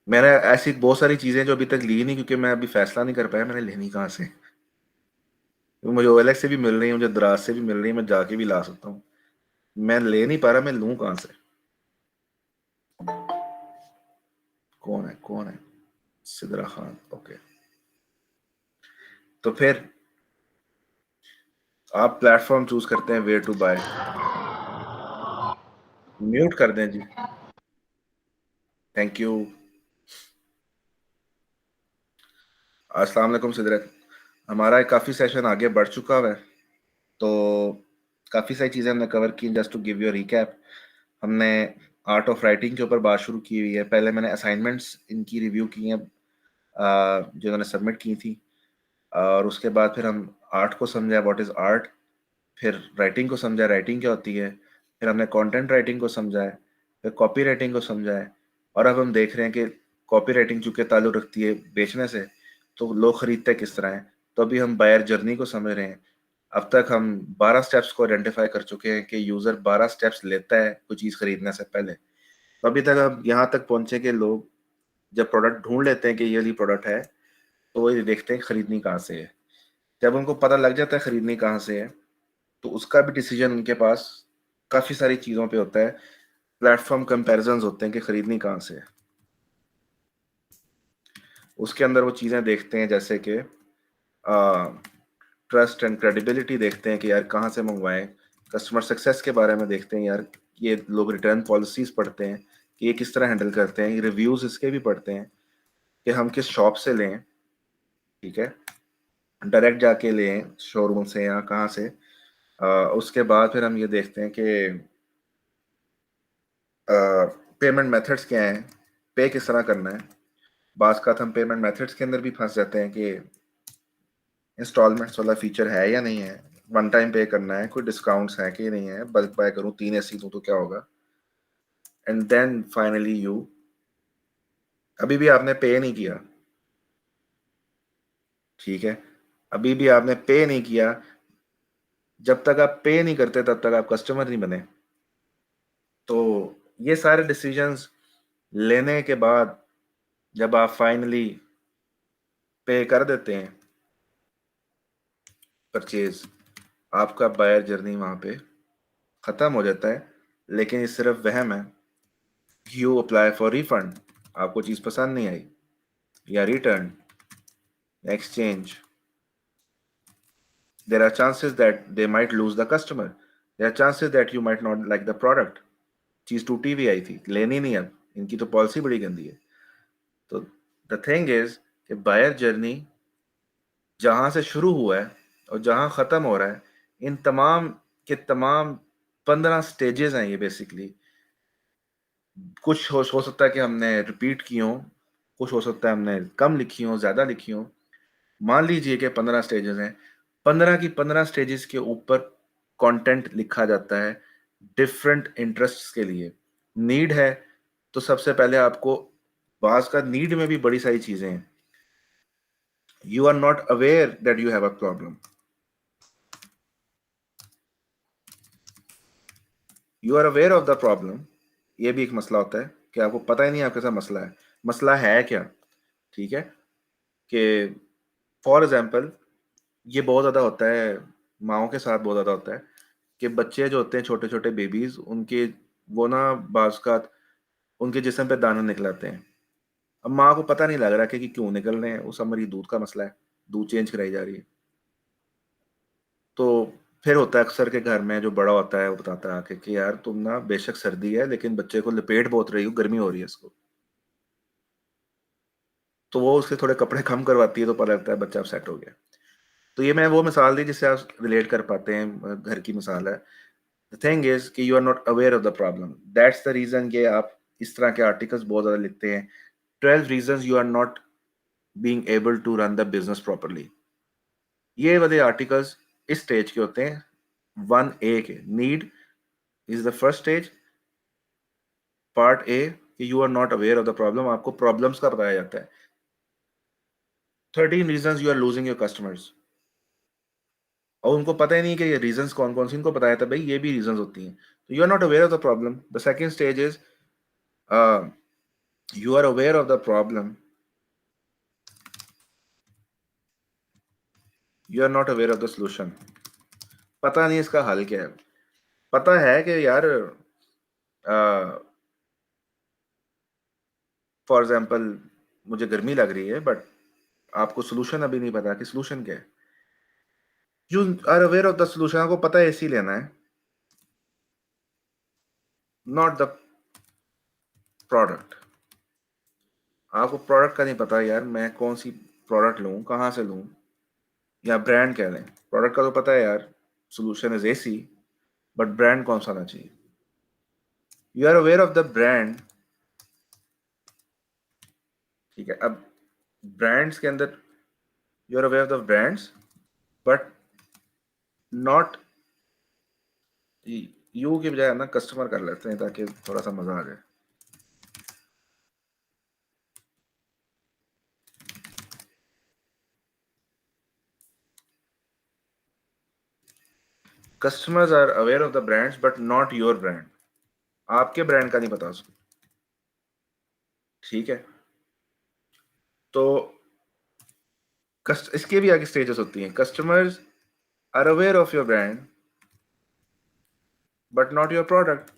मैंने ऐसी बहुत सारी चीजें जो अभी तक ली नहीं, क्योंकि मैं अभी फैसला नहीं कर पाया मैंने लेनी कहाँ से। मुझे OLX से भी मिल रही है, मुझे दराज से भी मिल रही है, मैं जाके भी ला सकता हूँ। मैं ले नहीं पा रहा, मैं लूं कहाँ से? कौन है? सिदरा खान, ओके। तो फिर आप प्लेटफॉर्म चूज करते हैं वेयर टू बाय। म्यूट कर दें जी, थैंक यू। अस्सलाम वालेकुम सिदरत। हमारा काफ़ी सेशन आगे बढ़ चुका है, तो काफ़ी सारी चीज़ें हमने कवर की। Just to give you recap, हमने आर्ट ऑफ राइटिंग के ऊपर बात शुरू की हुई है। पहले मैंने असाइनमेंट्स इनकी रिव्यू की हैं जो इन्होंने सबमिट की थी, और उसके बाद फिर हम आर्ट को समझा, व्हाट इज़ आर्ट। फिर राइटिंग को समझा, राइटिंग क्या होती है। फिर हमने कंटेंट राइटिंग को समझा है, फिर कॉपी राइटिंग को समझा है। और अब हम देख रहे हैं कि कॉपी राइटिंग चूंकि ताल्लुक रखती है बेचने से, तो लोग खरीदते किस तरह हैं। तो अभी हम बायर जर्नी को समझ रहे हैं। अब तक हम 12 स्टेप्स को आइडेंटिफाई कर चुके हैं कि यूज़र 12 स्टेप्स लेता है कोई चीज़ खरीदने से पहले। तो अभी तक हम यहाँ तक पहुँचे कि लोग जब प्रोडक्ट ढूंढ लेते हैं कि ये वाली प्रोडक्ट है, तो वो ये देखते हैं खरीदनी कहाँ से है। जब उनको पता लग जाता है खरीदनी कहाँ से है, तो उसका भी डिसीजन उनके पास काफ़ी सारी चीज़ों पे होता है। प्लेटफॉर्म कंपैरिजंस होते हैं कि खरीदनी कहाँ से है। उसके अंदर वो चीज़ें देखते हैं जैसे कि ट्रस्ट एंड क्रेडिबिलिटी देखते हैं कि यार कहाँ से मंगवाएं। कस्टमर सक्सेस के बारे में देखते हैं, यार ये लोग रिटर्न पॉलिसीज पढ़ते हैं कि ये किस तरह हैंडल करते हैं। रिव्यूज़ इसके भी पढ़ते हैं कि हम किस शॉप से लें, ठीक है, डायरेक्ट जाके लें शोरूम से या कहाँ से। उसके बाद फिर हम ये देखते हैं कि पेमेंट मेथड्स क्या हैं, पे किस तरह करना है। बात का हम पेमेंट मेथड्स के अंदर भी फंस जाते हैं कि इंस्टॉलमेंट्स वाला फीचर है या नहीं है, वन टाइम पे करना है, कोई डिस्काउंट्स है कि नहीं है, बल्क बाय करूँ 3 ऐसी दूँ तो क्या होगा। एंड देन फाइनली यू, अभी भी आपने पे नहीं किया, ठीक है, अभी भी आपने पे नहीं किया। जब तक आप पे नहीं करते तब तक आप कस्टमर नहीं बने। तो ये सारे डिसीजंस लेने के बाद जब आप फाइनली पे कर देते हैं परचेज, आपका बायर जर्नी वहां पे खत्म हो जाता है। लेकिन ये सिर्फ वहम है। यू अप्लाई फॉर रिफंड, आपको चीज पसंद नहीं आई, या return, exchange, there are chances that they might lose the customer, there are chances that you might not like the product। चीज टूटी हुई आई थी, लेनी नहीं। अब इनकी तो पॉलिसी बड़ी गंदी है। तो द थिंग इज कि बायर जर्नी जहां से शुरू हुआ है और जहां खत्म हो रहा है, इन तमाम के तमाम 15 स्टेजेस हैं ये बेसिकली। कुछ हो सकता है कि हमने रिपीट की हो, कुछ हो सकता है हमने कम लिखी हो, ज्यादा लिखी हो। मान लीजिए कि 15 स्टेजेस हैं, 15 की 15 स्टेजेस के ऊपर कंटेंट लिखा जाता है डिफरेंट इंटरेस्ट्स के लिए। नीड है तो सबसे पहले आपको, बाज का नीड में भी बड़ी सारी चीजें हैं। You are not aware that you have a problem, you are aware of the problem. ये भी एक मसला होता है कि आपको पता ही नहीं आपके साथ मसला है। मसला है क्या, ठीक है। कि फॉर एग्जाम्पल ये बहुत ज़्यादा होता है, माओ के साथ बहुत ज़्यादा होता है कि बच्चे जो होते हैं छोटे छोटे बेबीज, उनके वो ना बाज़ का उनके जिस्म पे दाने निकल आते हैं। अब माँ को पता नहीं लग रहा कि क्यों निकल रहे हैं, उस हमारी दूध का मसला है, दूध चेंज कराई जा रही है। तो फिर होता है अक्सर के घर में जो बड़ा होता है वो बताता है आके कि यार तुम ना बेशक सर्दी है लेकिन बच्चे को लपेट बहुत रही हो, गर्मी हो रही है इसको। तो वो उसके थोड़े कपड़े कम करवाती है तो पता लगता है बच्चा अब सेट हो गया। तो ये मैं वो मिसाल दी जिससे आप रिलेट कर पाते हैं, घर की मिसाल है। द थिंग इज कि you are not aware of the problem, that's the reason कि आप इस तरह के आर्टिकल्स बहुत ज्यादा लिखते हैं। 12 reasons you are not being able to run the business properly, ये वाले आर्टिकल्स इस स्टेज के होते हैं। 1A के need is the first stage, part A कि you are not aware of the problem, आपको प्रॉब्लम्स का बताया जाता है। 13 reasons you are losing your customers, और उनको पता ही नहीं कि ये रीजंस कौन कौन सी, इनको बताया था भाई ये भी रीजंस होती हैं, तो you are not aware of the problem. The second stage is you are aware of the problem, you are not aware of the solution, पता नहीं इसका हल क्या है। पता है कि यार फॉर एग्जाम्पल मुझे गर्मी लग रही है, बट आपको सोल्यूशन अभी नहीं पता कि सोल्यूशन क्या है। You are aware of the solution, आपको पता है एसी लेना है, नॉट द प्रोडक्ट। आपको प्रोडक्ट का नहीं पता यार मैं कौन सी प्रोडक्ट लूँ, कहाँ से लूँ, या ब्रांड कह लें। प्रोडक्ट का तो पता है यार, solution is AC, but brand कौन सा आना चाहिए। You are aware of the brand, ठीक है। अब ब्रांड्स के अंदर you are aware of the brands, but not you की बजाय ना कस्टमर कर लेते हैं ताकि थोड़ा सा मजा आ जाए। Customers are aware of the brands but not your brand, आपके ब्रांड का नहीं पता उसको, ठीक है। तो इसके भी आगे स्टेजेस होती हैं। Customers are aware of your brand but not your product,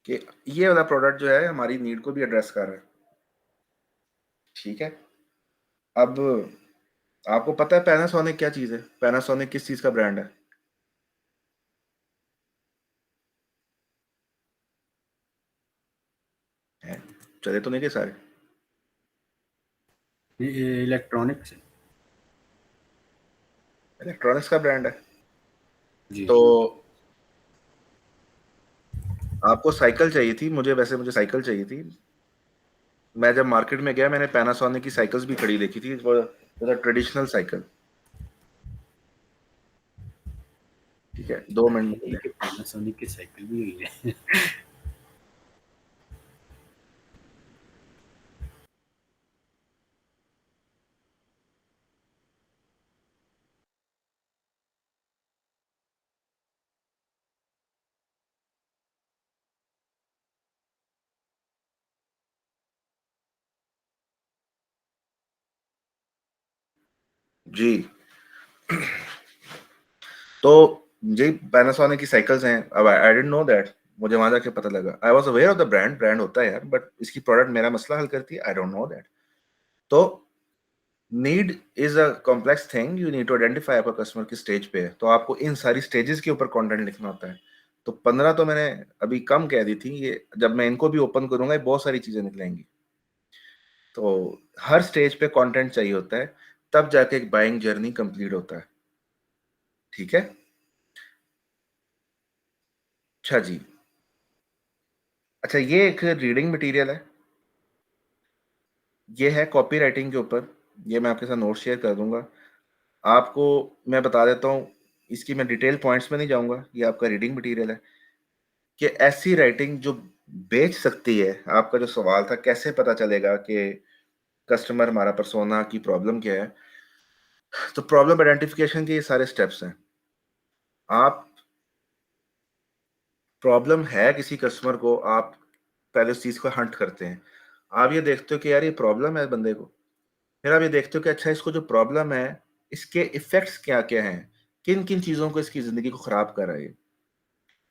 कि ये वाला प्रोडक्ट जो है हमारी नीड को भी एड्रेस कर रहा है, ठीक है। अब आपको पता है पैनासोनिक क्या चीज है, पैनासोनिक किस चीज का ब्रांड है? चले तो नहीं गए सारे? इलेक्ट्रॉनिक्स इलेक्ट्रॉनिक्स का ब्रांड है। जी। तो आपको साइकिल चाहिए थी, मुझे साइकिल चाहिए थी। मैं जब मार्केट में गया मैंने पैनासोनिक की साइकिल्स भी खड़ी देखी थी, ट्रेडिशनल साइकिल, ठीक है। 2 मिनट में पैनासोनिक की साइकिल भी हुई है। जी। तो जी पैनासोनिक की साइकिल्स हैं। अब आई डिडंट नो दैट, मुझे वहां जाके पता लगा। I was aware of the brand, brand होता है यार, बट इसकी प्रोडक्ट मेरा मसला हल करती है, आई डोंट नो दैट। तो need is a complex thing, you need to identify आपका कस्टमर किस स्टेज पे है, तो आपको इन सारी स्टेजेस के ऊपर कंटेंट लिखना होता है। तो 15 तो मैंने अभी कम कह दी थी, ये जब मैं इनको भी ओपन करूंगा ये बहुत सारी चीजें निकलेंगी। तो हर स्टेज पे कंटेंट चाहिए होता है, तब जाके एक बाइंग जर्नी कंप्लीट होता है, ठीक है। अच्छा जी, अच्छा ये एक रीडिंग मटेरियल है, ये है कॉपी राइटिंग के ऊपर, ये मैं आपके साथ नोट शेयर कर दूंगा। आपको मैं बता देता हूँ, इसकी मैं डिटेल पॉइंट्स में नहीं जाऊंगा, ये आपका रीडिंग मटेरियल है कि ऐसी राइटिंग जो बेच सकती है। आपका जो सवाल था कैसे पता चलेगा कि कस्टमर हमारा पर्सोना की प्रॉब्लम क्या है, तो प्रॉब्लम आइडेंटिफिकेशन के ये सारे स्टेप्स हैं। आप प्रॉब्लम है किसी कस्टमर को, आप पहले उस चीज को हंट करते हैं। आप ये देखते हो कि यार ये प्रॉब्लम है बंदे को, फिर आप ये देखते हो कि अच्छा इसको जो प्रॉब्लम है इसके इफेक्ट्स क्या क्या हैं, किन किन चीजों को इसकी जिंदगी को खराब कर रहा है।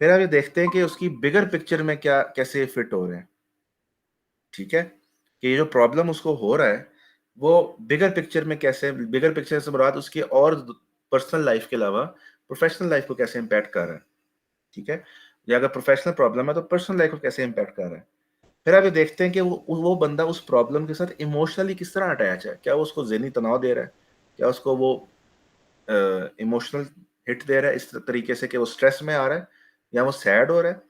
फिर आप ये देखते हैं कि उसकी बिगर पिक्चर में क्या कैसे फिट हो रहे हैं, ठीक है। कि ये जो प्रॉब्लम उसको हो रहा है वो बिगर पिक्चर में कैसे, बिगर पिक्चर से मुराद उसकी और पर्सनल लाइफ के अलावा प्रोफेशनल लाइफ को कैसे इम्पैक्ट कर रहा है, ठीक है। या अगर प्रोफेशनल प्रॉब्लम है तो पर्सनल लाइफ को कैसे इम्पैक्ट कर रहा है। फिर आप ये देखते हैं कि वो बंदा उस प्रॉब्लम के साथ इमोशनली किस तरह अटैच है, क्या वो उसको ज़हनी तनाव दे रहा है, क्या उसको वो इमोशनल हिट दे रहा है इस तरीके से कि वो स्ट्रेस में आ रहा है, या वो सैड हो रहा है,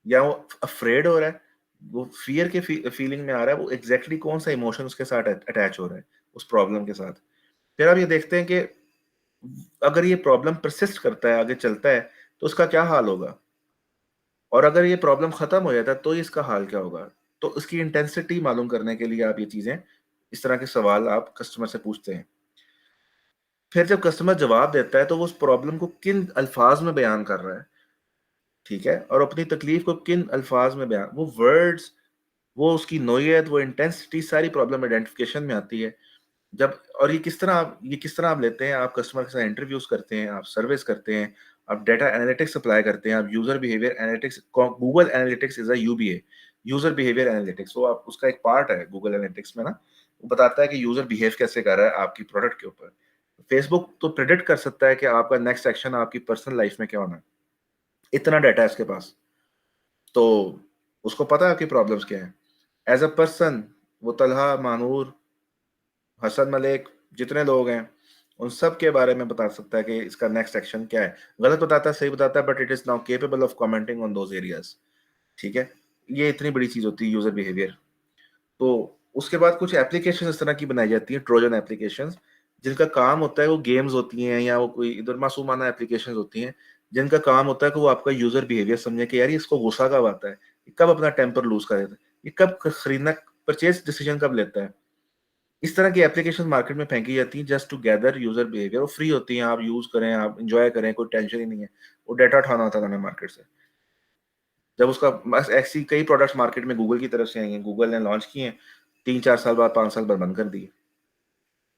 या वो अफ्रेड हो रहा है, वो फियर के फीलिंग में आ रहा है, वो एग्जैक्टली कौन सा इमोशन उसके साथ अटैच हो रहा है उस प्रॉब्लम के साथ। फिर आप ये देखते हैं कि अगर ये प्रॉब्लम परसिस्ट करता है, आगे चलता है, तो उसका क्या हाल होगा, और अगर ये प्रॉब्लम खत्म हो जाता है तो इसका हाल क्या होगा। तो उसकी इंटेंसिटी मालूम करने के लिए आप ये चीजें, इस तरह के सवाल आप कस्टमर से पूछते हैं। फिर जब कस्टमर जवाब देता है तो वो उस प्रॉब्लम को किन अल्फाज में बयान कर रहा है, ठीक है, और अपनी तकलीफ को किन अल्फाज में बयान, वो वर्ड्स, वो उसकी नोयत, वो इंटेंसिटी, सारी प्रॉब्लम आइडेंटिफिकेशन में आती है। जब, और ये किस तरह आप लेते हैं, आप कस्टमर के साथ इंटरव्यूज करते हैं, आप सर्विस करते हैं, आप डेटा एनालिटिक्स अप्लाई करते हैं, आप user behaviour analytics, Google analytics is a UBA, user behaviour analytics, वो आप उसका एक पार्ट है गूगल एनालिटिक्स में ना, वो बताता है कि यूजर बिहेव कैसे कर रहा है आपकी प्रोडक्ट के ऊपर। फेसबुक तो प्रेडिक्ट कर सकता है कि आपका नेक्स्ट एक्शन आपकी पर्सनल लाइफ में क्या होना है, इतना डाटा है उसके पास, तो उसको पता है आपकी प्रॉब्लम्स क्या है। एज अ पर्सन वो तलहा, मानूर, हसन मलिक, जितने लोग हैं, उन सब के बारे में बता सकता है कि इसका नेक्स्ट एक्शन क्या है। गलत बताता है, सही बताता है, but it is now capable of commenting on those areas, ठीक है। ये इतनी बड़ी चीज होती है यूजर बिहेवियर। तो उसके बाद कुछ एप्लीकेशन इस तरह की बनाई जाती है, ट्रोजन एप्लीकेशन, जिनका काम होता है, वो गेम्स होती हैं या वो कोई इधर मासूमाना एप्लीकेशन होती हैं, जिनका काम होता है कि वो आपका यूजर बिहेवियर समझे कि यार ये इसको गुस्सा कब आता है, ये कब अपना टेम्पर लूज कर देता है, ये कब खरीदना, परचेज डिसीजन कब लेता है। इस तरह की एप्लीकेशन मार्केट में फेंकी जाती हैं just to gather user behaviour. वो फ्री होती हैं, आप यूज करें, आप इंजॉय करें, कोई टेंशन ही नहीं है। वो डाटा उठाना होता था मार्केट से। जब उसका बस, ऐसी कई प्रोडक्ट्स मार्केट में गूगल की तरफ से आई हैं, गूगल ने लॉन्च किए हैं, 3-4 साल बाद, 5 साल बाद बंद कर दिए।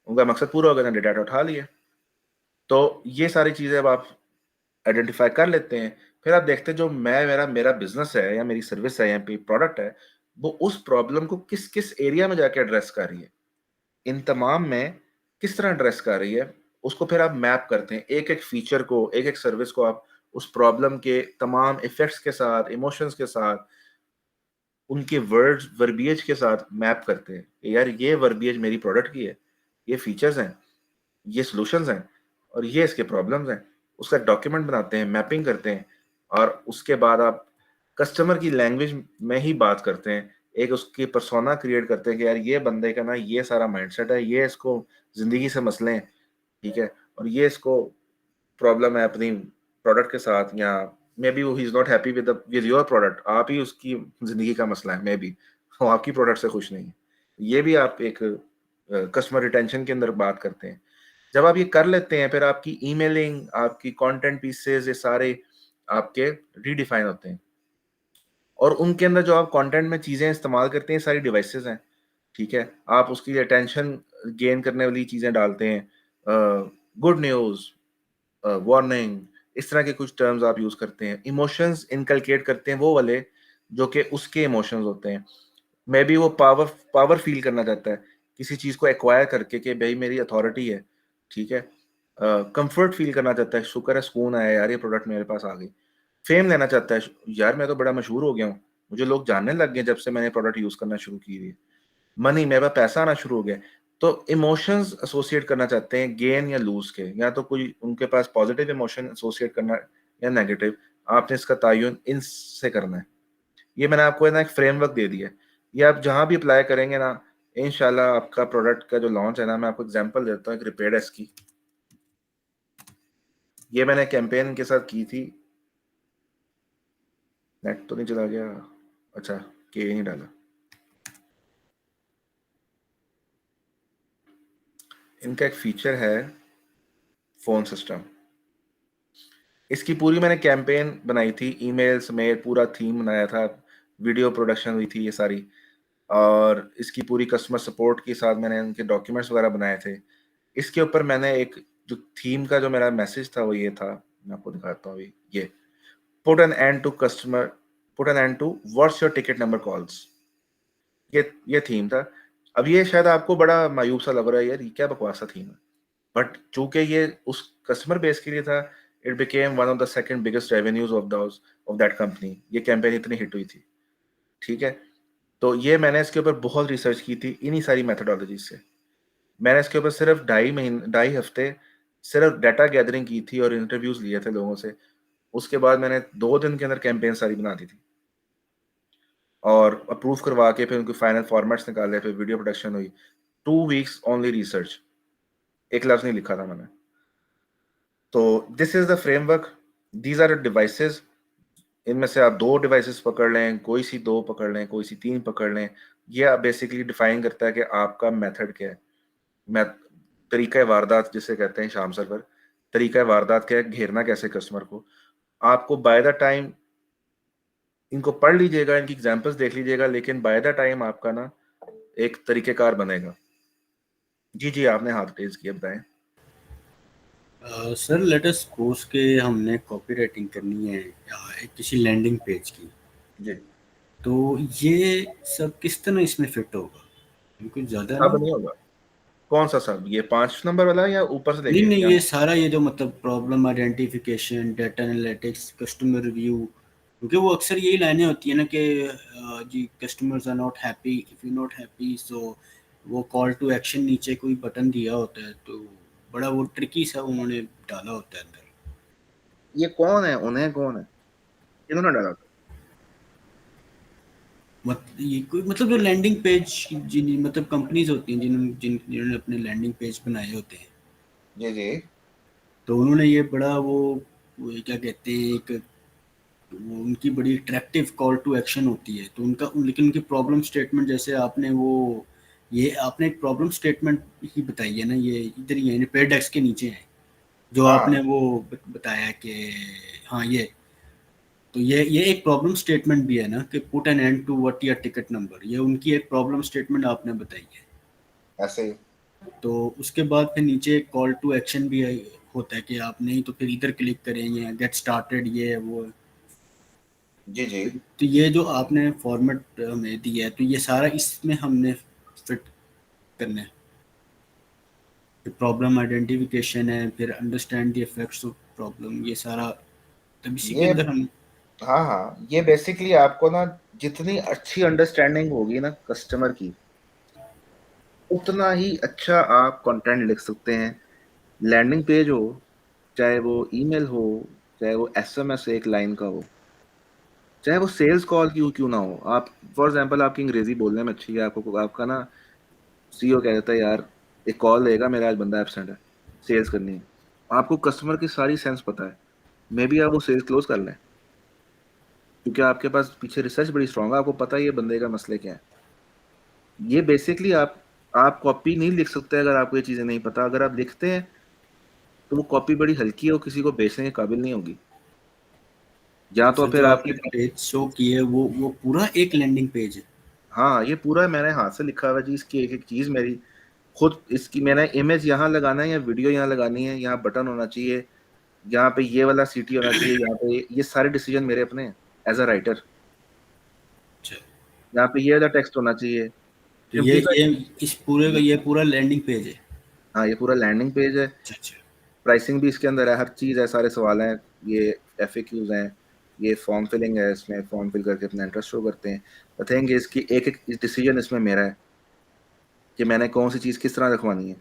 उनका मकसद पूरा हो गया, ना डाटा उठा लिया। तो ये सारी चीजें अब आप आइडेंटिफाई कर लेते हैं। फिर आप देखते हैं जो मेरा मेरा बिजनेस है या मेरी सर्विस है या प्रोडक्ट है, वो उस प्रॉब्लम को किस किस एरिया में जाके एड्रेस कर रही है, इन तमाम में किस तरह एड्रेस कर रही है, उसको फिर आप मैप करते हैं। एक एक फीचर को, एक एक सर्विस को आप उस प्रॉब्लम के तमाम इफेक्ट्स के साथ, इमोशंस के साथ, उनके वर्ड्स, वर्बिएज के साथ मैप करते हैं कि यार ये वर्बिएज मेरी प्रोडक्ट की है, ये फीचर्स हैं, ये सॉल्यूशंस हैं, और ये इसके प्रॉब्लम्स हैं। उसका डॉक्यूमेंट बनाते हैं, मैपिंग करते हैं, और उसके बाद आप कस्टमर की लैंग्वेज में ही बात करते हैं। एक उसकी पर्सोना क्रिएट करते हैं कि यार ये बंदे का ना ये सारा माइंडसेट है, ये इसको जिंदगी से मसले हैं, ठीक है, और ये इसको प्रॉब्लम है अपनी प्रोडक्ट के साथ, या मे बी वो he is not happy with your product, आप ही उसकी जिंदगी का मसला है, मे बी वो आपकी प्रोडक्ट से खुश नहीं है। ये भी आप एक कस्टमर रिटेंशन के अंदर बात करते हैं। जब आप ये कर लेते हैं, फिर आपकी ईमेलिंग, आपकी कंटेंट पीसेस, ये सारे आपके रीडिफाइन होते हैं, और उनके अंदर जो आप कंटेंट में चीजें इस्तेमाल करते हैं, सारी डिवाइसेस हैं, ठीक है। आप उसकी अटेंशन गेन करने वाली चीजें डालते हैं, गुड न्यूज, वार्निंग, इस तरह के कुछ टर्म्स आप यूज करते हैं। इमोशंस इनकलकेट करते हैं वो वाले जो कि उसके इमोशंस होते हैं। मे बी वो पावर पावर फील करना चाहता है किसी चीज को एक्वायर करके कि भाई मेरी अथॉरिटी है, ठीक है। कंफर्ट फील करना चाहता है, शुक्र है सुकून आया यार, ये प्रोडक्ट मेरे पास आ गई। फेम लेना चाहता है, यार मैं तो बड़ा मशहूर हो गया हूँ, मुझे लोग जानने लग गए जब से मैंने प्रोडक्ट यूज करना शुरू की है। मनी, मेरे पास पैसा आना शुरू हो गया। तो इमोशंस एसोसिएट करना चाहते हैं गेन या लूज के, या तो कोई उनके पास पॉजिटिव इमोशन एसोसिएट करना या नेगेटिव। आपने इसका तायुन इनसे करना है। ये मैंने आपको ना एक फ्रेमवर्क दे दिया है, ये आप जहां भी अप्लाई करेंगे ना, इंशाल्लाह आपका प्रोडक्ट का जो लॉन्च है ना, मैं आपको एग्जांपल देता हूँ एक रिपेयर्स की। ये मैंने कैंपेन के साथ की थी। नेट तो नहीं चला गया, अच्छा के नहीं डाला। इनका एक फीचर है फोन सिस्टम, इसकी पूरी मैंने कैंपेन बनाई थी, ईमेल समेत पूरा थीम बनाया था, वीडियो प्रोडक्शन हुई थी ये सारी, और इसकी पूरी कस्टमर सपोर्ट के साथ मैंने इनके डॉक्यूमेंट्स वगैरह बनाए थे। इसके ऊपर मैंने एक जो थीम का जो मेरा मैसेज था वो ये था, मैं आपको दिखाता हूँ। ये put an end to customer, put an end to what's your ticket number calls, ये थीम था। अब ये शायद आपको बड़ा मायूब सा लग रहा है, यार ये क्या बकवास सा थीम है, बट चूंकि ये उस कस्टमर बेस के लिए था, it became one of the second biggest revenues of that company. ये कैंपेन इतनी हिट हुई थी, ठीक है। तो ये मैंने इसके ऊपर बहुत रिसर्च की थी, इन्हीं सारी मेथोडोलॉजी से। मैंने इसके ऊपर सिर्फ 2.5 हफ्ते सिर्फ डाटा गैदरिंग की थी और इंटरव्यूज लिए थे लोगों से। उसके बाद मैंने 2 दिन के अंदर कैंपेन सारी बना दी थी और अप्रूव करवा के फिर उनके फाइनल फॉर्मेट्स निकाले, फिर वीडियो प्रोडक्शन हुई। 2 वीक्स ओनली रिसर्च, एक लफ्ज नहीं लिखा था मैंने। तो this is the framework, these are the devices. इनमें से आप 2 डिवाइसेस पकड़ लें, कोई सी 2 पकड़ लें, कोई सी 3 पकड़ लें। ये बेसिकली डिफाइन करता है कि आपका मेथड क्या है। मैं तरीका वारदात जिसे कहते हैं शाम सरवर, तरीका वारदात क्या है, घेरना कैसे कस्टमर को। आपको बाय द टाइम इनको पढ़ लीजिएगा, इनकी एग्जांपल्स देख लीजिएगा, लेकिन बाय द टाइम आपका ना एक तरीकेकार बनेगा। जी, आपने हाथ रेज़ किया, बताएँ। सर लेट अस सपोज के हमने कॉपी राइटिंग करनी है किसी लैंडिंग पेज की, जी। तो ये सब किस तरह इसमें फिट होगा? कुछ ज़्यादा सब नहीं? नहीं होगा। कौन-सा सब? ये 5 नंबर वाला या ऊपर से नहीं लेके नहीं, क्या? ये सारा ये जो मतलब problem identification, data analytics, customer review, क्योंकि वो अक्सर यही लाइनें होती है ना कि जी customers are not happy, if you not happy so वो कॉल टू एक्शन नीचे कोई बटन दिया होता है, तो बड़ा वो ट्रिकी सा उन्होंने डाला होता है अंदर। ये कौन है? उन्हें कौन है? किन्होंने डाला था? ये कोई मतलब जो लैंडिंग पेज जिन मतलब कंपनीज होती हैं जिन्होंने अपने लैंडिंग पेज बनाए होते हैं, जी। तो उन्होंने ये बड़ा वो क्या कहते हैं एक वो उनकी बड़ी अट्रैक्टिव कॉल टू एक्शन होती है, तो लेकिन उनकी प्रॉब्लम स्टेटमेंट जैसे आपने वो ये आपने एक प्रॉब्लम स्टेटमेंट ही बताई है ना, ये इधर ही है रिपेयर डेस्क के नीचे है जो हाँ, आपने वो बताया कि हाँ ये तो ये एक प्रॉब्लम स्टेटमेंट भी है ना कि put an end to what your ticket number, ये उनकी एक प्रॉब्लम स्टेटमेंट आपने बताई है। ऐसे ही। तो उसके बाद फिर नीचे कॉल टू एक्शन भी होता है कि आप नहीं तो फिर इधर क्लिक करें या गेट स्टार्टेड ये है, वो है। जी। तो ये जो आपने फॉर्मेट हमें दिया है तो ये सारा इसमें हमने फिट करना है। प्रॉब्लम आइडेंटिफिकेशन है, फिर understand the effects of problem, ये सारा तब इसी के ये अंदर हम हाँ, ये बेसिकली आपको ना जितनी अच्छी अंडरस्टैंडिंग होगी ना कस्टमर की, उतना ही अच्छा आप कंटेंट लिख सकते हैं। लैंडिंग पेज हो, चाहे वो ईमेल हो, चाहे वो एसएमएस एक लाइन का हो, चाहे वो सेल्स कॉल क्यों ना हो। आप फॉर एग्जांपल आपकी अंग्रेजी बोलने में अच्छी है, आपको आपका ना सीईओ कह देता है यार एक कॉल लेगा, मेरा आज बंदा एब्सेंट है, सेल्स करनी है। आपको कस्टमर की सारी सेंस पता है, मे बी आप वो सेल्स क्लोज कर लें, क्योंकि आपके पास पीछे रिसर्च बड़ी स्ट्रांग है, आपको पता है ये बंदे का मसले क्या है। ये बेसिकली आप कॉपी नहीं लिख सकते अगर आपको ये चीजें नहीं पता। अगर आप लिखते हैं तो वो कॉपी बड़ी हल्की है, वो किसी को बेचने के काबिल नहीं होगी। या तो सर फिर जो आपकी आपने पेज शो किए वो पूरा एक लैंडिंग पेज है। हाँ, ये पूरा मैंने हाथ से लिखा हुआ है जी, इसकी एक-एक चीज़ मेरी खुद, इसकी मैंने इमेज यहाँ लगाना है या वीडियो यहाँ लगानी है, यहाँ बटन होना चाहिए, यहाँ पे ये वाला सीटी होना चाहिए, यहाँ पे ये सारे डिसीजन मेरे अपने हैं एज़ अ राइटर। अच्छा, यहाँ पे ये वाला टेक्स्ट होना चाहिए। तो ये सिंपलीफाई। ये इस पूरे का ये पूरा लैंडिंग पेज है। हाँ, ये पूरा लैंडिंग पेज है। अच्छा अच्छा। प्राइसिंग भी इसके अंदर है, हर चीज़ है, सारे सवाल हैं, ये एफएक्यूज़ हैं, ये फॉर्म फिलिंग है, इसमें फॉर्म फिल करके अपना इंटरेस्ट शो करते हैं। द थिंग इज़ कि एक-एक डिसीजन इसमें मेरा है कि मैंने कौन-सी चीज़ किस तरह रखवानी है।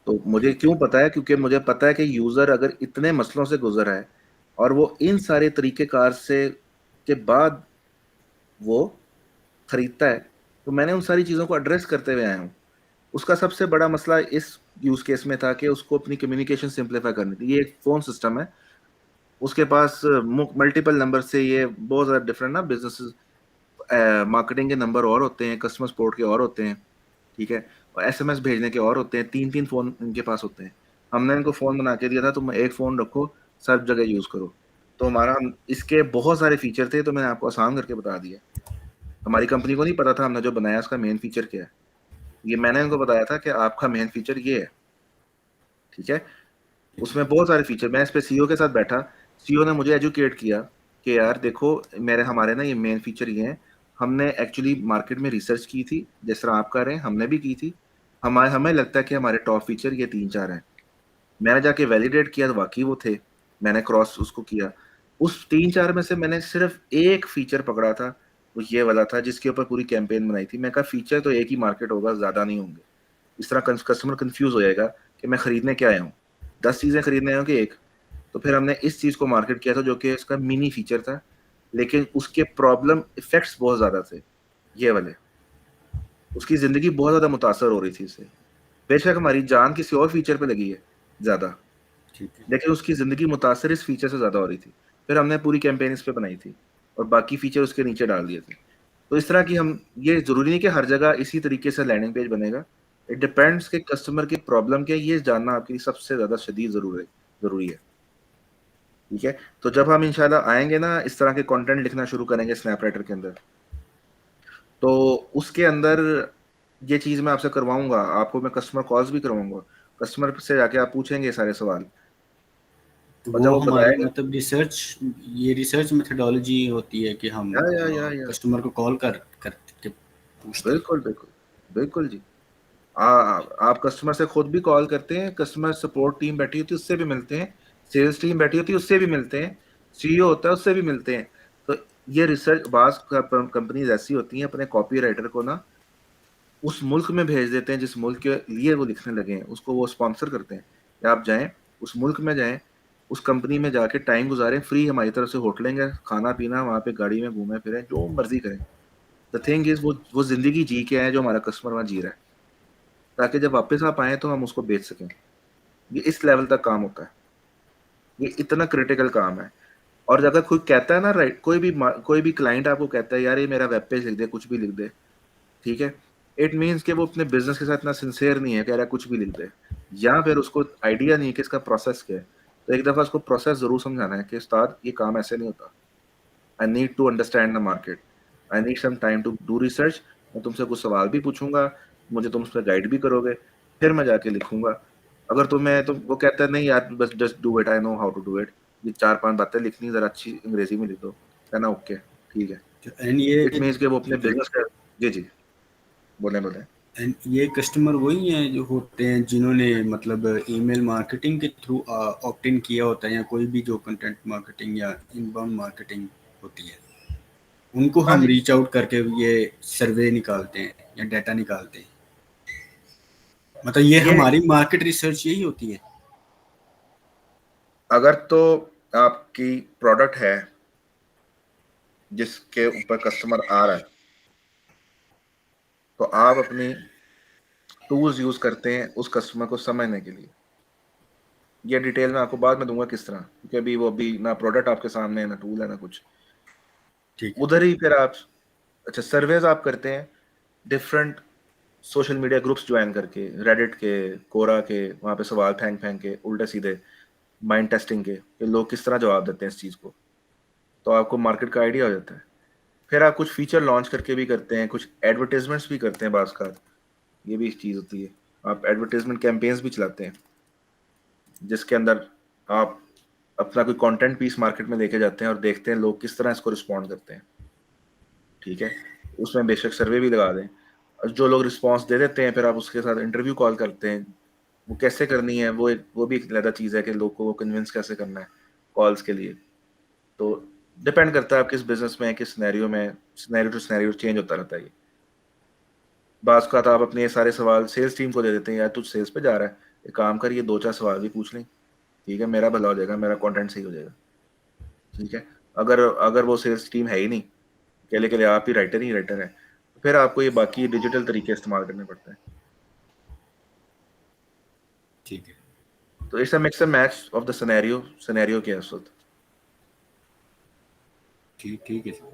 तो मुझे क्यों पता है? क्योंकि मुझे पता है कि यूज़र अगर इतने मसलों से गुज़र रहा है और वो इन सारे तरीक़ेकार से के बाद वो खरीदता है, तो मैंने उन सारी चीज़ों को एड्रेस करते हुए आया हूँ। उसका सबसे बड़ा मसला इस यूज़ केस में था कि उसको अपनी कम्युनिकेशन सिम्प्लीफाई करनी थी। ये एक फ़ोन सिस्टम है, उसके पास मल्टीपल नंबर से ये बहुत ज़्यादा डिफरेंट ना बिज़नेसेस, मार्केटिंग के नंबर और होते हैं, कस्टमर सपोर्ट के और होते हैं, ठीक है? और एसएमएस भेजने के और होते हैं, 3-3 फ़ोन इनके पास होते हैं। हमने इनको फ़ोन बना के दिया था, तुम एक फ़ोन रखो, सब जगह यूज़ करो। तो हमारा इसके बहुत सारे फीचर थे, तो मैंने आपको आसान करके बता दिया। हमारी कंपनी को नहीं पता था हमने जो बनाया उसका मेन फीचर क्या है। ये मैंने इनको बताया था कि आपका मेन फीचर ये है, ठीक है? उसमें बहुत सारे फीचर, मैं इस पे सीईओ के साथ बैठा, सीईओ ने मुझे एजुकेट किया कि यार देखो हमारे ना ये मेन फीचर ये हैं। हमने एक्चुअली मार्केट में रिसर्च की थी, जिस तरह आप कर रहे हैं हमने भी की थी। हमें लगता है कि हमारे टॉप फीचर ये 3-4 हैं। मैंने जाके वैलिडेट किया तो वाक़ई वो थे। मैंने क्रॉस उसको किया। उस 3-4 में से मैंने सिर्फ़ एक फीचर पकड़ा था, वो ये वाला था जिसके ऊपर पूरी कैंपेन बनाई थी। मैंने कहा फीचर तो एक ही मार्केट होगा, ज़्यादा नहीं होंगे। इस तरह कस्टमर कन्फ्यूज़ हो जाएगा कि मैं खरीदने क्या आया हूँ। 10 चीजें खरीदने हो कि एक, तो फिर हमने इस चीज को मार्केट किया था जो कि इसका मिनी फीचर था, लेकिन उसके प्रॉब्लम इफेक्ट्स बहुत ज्यादा थे, ये वाले। उसकी जिंदगी बहुत ज्यादा मुतासर हो रही थी इससे। बेशक हमारी जान किसी और फीचर पे लगी है ज्यादा, ठीक है। लेकिन उसकी जिंदगी मुतासर इस फीचर से ज्यादा हो रही थी। फिर हमने पूरी कैंपेन इस पे बनाई थी और बाकी फीचर उसके नीचे डाल दिए थे। तो इस तरह की हम, ये जरूरी नहीं कि हर जगह इसी तरीके से लैंडिंग पेज बनेगा। इट डिपेंड्स कि कस्टमर की प्रॉब्लम क्या है, ये जानना आपके लिए सबसे ज्यादा शदीद जरूरी है। ठीक है, तो जब हम इंशाल्लाह आएंगे ना इस तरह के कंटेंट लिखना शुरू करेंगे स्नैपराइटर के अंदर, तो उसके अंदर ये चीज मैं आपसे करवाऊंगा, आपको मैं कस्टमर कॉल्स भी करवाऊंगा, कस्टमर से जाके आप पूछेंगे सारे सवाल, तो और जब वो वो हमारी बताएगा। मतलब ये रिसर्च मेथडोलॉजी होती है कि हम या कस्टमर को कॉल करके पूछते हैं। बिल्कुल बिल्कुल बिल्कुल जी। आप कस्टमर से खुद भी कॉल करते हैं, कस्टमर सपोर्ट टीम बैठी होती है उससे भी मिलते हैं, सेल्स टीम बैठी होती है उससे भी मिलते हैं, सीईओ होता है उससे भी मिलते हैं। तो ये रिसर्च, बास कंपनीज ऐसी होती हैं अपने कॉपी राइटर को ना उस मुल्क में भेज देते हैं जिस मुल्क के लिए वो लिखने लगे हैं, उसको वो स्पॉन्सर करते हैं कि आप जाएं उस मुल्क में, जाएं उस कंपनी में जाके टाइम गुजारें, फ्री हमारी तरफ से होटलेंगे, खाना पीना, वहाँ पे गाड़ी में घूमें फिरें, जो मर्जी करें। द थिंग इज वो जिंदगी जी के आए जो हमारा कस्टमर वहाँ जी रहा है, ताकि जब वापस आप आए तो हम उसको बेच सकें। ये इस लेवल तक काम होता है, ये इतना क्रिटिकल काम है। और अगर कोई कहता है ना, राइट, कोई भी क्लाइंट आपको कहता है यार ये मेरा वेब पेज लिख दे, कुछ भी लिख दे, ठीक है, इट मीन्स कि वो अपने बिजनेस के साथ इतना सिंसियर नहीं है, कह रहा है कुछ भी लिख दे, या फिर उसको आइडिया नहीं है कि इसका प्रोसेस क्या है। तो एक दफा उसको प्रोसेस जरूर समझाना है कि उस्ताद ये काम ऐसे नहीं होता, I need to understand the market, I need some time to do research, मैं तुमसे कुछ सवाल भी पूछूंगा, मुझे तुम उस पर गाइड भी करोगे, फिर मैं जाके लिखूंगा। अगर तुम्हें तो वो कहता है नहीं यार बस just do it, I know how to do it, ये 4-5 बातें लिखनी, जरा अच्छी अंग्रेजी में लिख दो, कहना ओके ठीक है। एंड ये इट मीन्स कि वो अपने ठीक है। बिजनेस का, जी जी, बोले बोले। एंड ये कस्टमर वही हैं जो होते हैं जिन्होंने मतलब ईमेल मार्केटिंग के थ्रू ऑप्ट इन किया होता है, या कोई भी जो कंटेंट मार्केटिंग या इनबाउंड मार्केटिंग होती है, उनको हाँ हम जी, रीच आउट करके ये सर्वे निकालते हैं या डाटा निकालते हैं। मतलब ये ये हमारी मार्केट रिसर्च यही होती है। अगर तो आपकी प्रोडक्ट है जिसके ऊपर कस्टमर आ रहा है, तो आप अपनी टूल्स यूज करते हैं उस कस्टमर को समझने के लिए। ये डिटेल मैं आपको बाद में दूंगा किस तरह, क्योंकि अभी ना प्रोडक्ट आपके सामने है, ना टूल है, ना कुछ। ठीक है। उधर ही फिर आप, अच्छा, सर्वेज आप करते हैं different social media groups join करके, रेडिट के, कोरा के, वहाँ पे सवाल फेंक फेंक के उल्टे सीधे, माइंड टेस्टिंग के कि लोग किस तरह जवाब देते हैं इस चीज़ को, तो आपको मार्केट का आइडिया हो जाता है। फिर आप कुछ फीचर लॉन्च करके भी करते हैं, कुछ एडवर्टीजमेंट्स भी करते हैं बाज़ का, ये भी एक चीज़ होती है। आप एडवर्टीजमेंट कैंपेन्स भी चलाते हैं जिसके अंदर आप अपना कोई कंटेंट पीस मार्केट में लेके जाते हैं और देखते हैं लोग किस तरह इसको रिस्पॉन्ड करते हैं। ठीक है, उसमें बेशक सर्वे भी लगा दें, और जो लोग रिस्पॉन्स दे देते हैं फिर आप उसके साथ इंटरव्यू कॉल करते हैं। वो कैसे करनी है, वो भी एक अलग चीज़ है कि लोग को वो कन्विंस कैसे करना है कॉल्स के लिए। तो डिपेंड करता है आप किस बिजनेस में, किस सिनेरियो में, सिनेरियो टू सिनेरियो चेंज होता रहता है ये। बाज़ का तो आप अपने ये सारे सवाल सेल्स टीम को दे देते हैं, यार तू सेल्स पे जा रहा है, एक काम कर ये 2-4 सवाल भी पूछ लें, ठीक है, मेरा भला हो जाएगा, मेरा कंटेंट सही हो जाएगा। ठीक है, अगर अगर वो सेल्स टीम है ही नहीं, के लिए आप ही राइटर है, तो फिर आपको ये बाकी डिजिटल तरीके इस्तेमाल करने पड़ते हैं। ठीक है। तो it's a mix and match of the scenario के उस वक्त। ठीक ठीक है सर।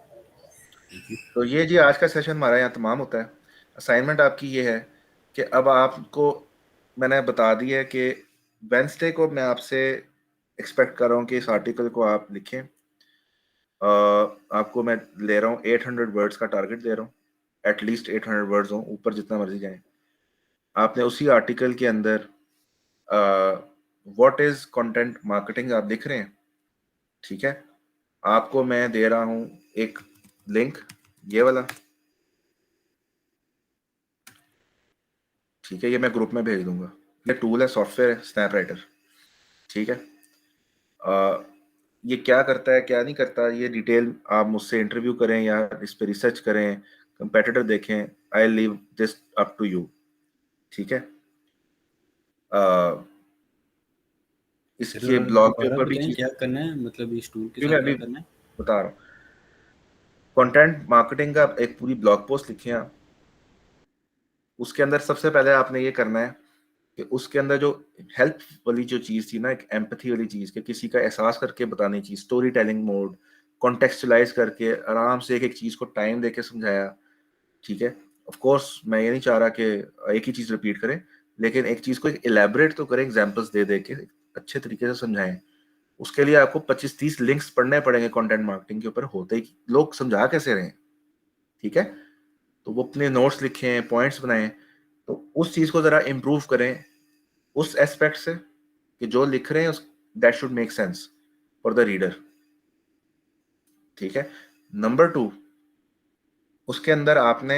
Thank you. तो ये जी आज का सेशन हमारा यहाँ तमाम होता है। असाइनमेंट आपकी ये है कि अब आपको मैंने बता दिया है कि वेंसडे को मैं आपसे एक्सपेक्ट कर रहा हूँ कि इस आर्टिकल को आप लिखें। आपको मैं ले रहा हूँ 800 वर्ड्स का टारगेट दे रहा हूँ, एटलीस्ट 800 वर्ड्स हों, ऊपर जितना मर्जी जाए। आपने उसी आर्टिकल के अंदर व्हाट इज कंटेंट मार्केटिंग आप लिख रहे हैं। ठीक है, आपको मैं दे रहा हूँ एक लिंक, ये वाला, ठीक है, ये मैं ग्रुप में भेज दूंगा। ये टूल है, सॉफ्टवेयर है, स्नैपराइटर। ठीक है, अ, ये क्या करता है क्या नहीं करता, ये डिटेल आप मुझसे इंटरव्यू करें या इस पे रिसर्च करें, कंपेटिटर देखें, I leave this up to you. ठीक है, इसके ब्लॉग के दोबारा ऊपर भी बताएं चीज, क्या करना है, मतलब इस टूल के मैं साथ क्या अभी करना है? बता रहा हूँ। कंटेंट मार्केटिंग का एक पूरी ब्लॉग पोस्ट लिखिए आप। उसके अंदर सबसे पहले आपने ये करना है कि उसके अंदर जो हेल्प वाली जो चीज थी ना, एक एम्पथी वाली चीज, कि किसी का एहसास करके बतानी चीज, स्टोरी टेलिंग मोड, कॉन्टेक्चुअलाइज करके आराम से एक एक चीज को टाइम देके समझाया। ठीक है, ऑफ कोर्स मैं ये नहीं चाह रहा कि एक ही चीज रिपीट करें, लेकिन एक चीज को इलेबरेट तो करें, एग्जांपल्स दे दे के अच्छे तरीके से समझाएं। उसके लिए आपको 25-30 लिंक्स पढ़ने पड़ेंगे कंटेंट मार्केटिंग के ऊपर, होते ही लोग समझा कैसे रहे हैं। ठीक है, तो वो अपने नोट्स लिखें, पॉइंट्स बनाएं, तो उस चीज को जरा इम्प्रूव करें उस एस्पेक्ट से कि जो लिख रहे हैं that should make sense for the reader. ठीक है, नंबर 2, उसके अंदर आपने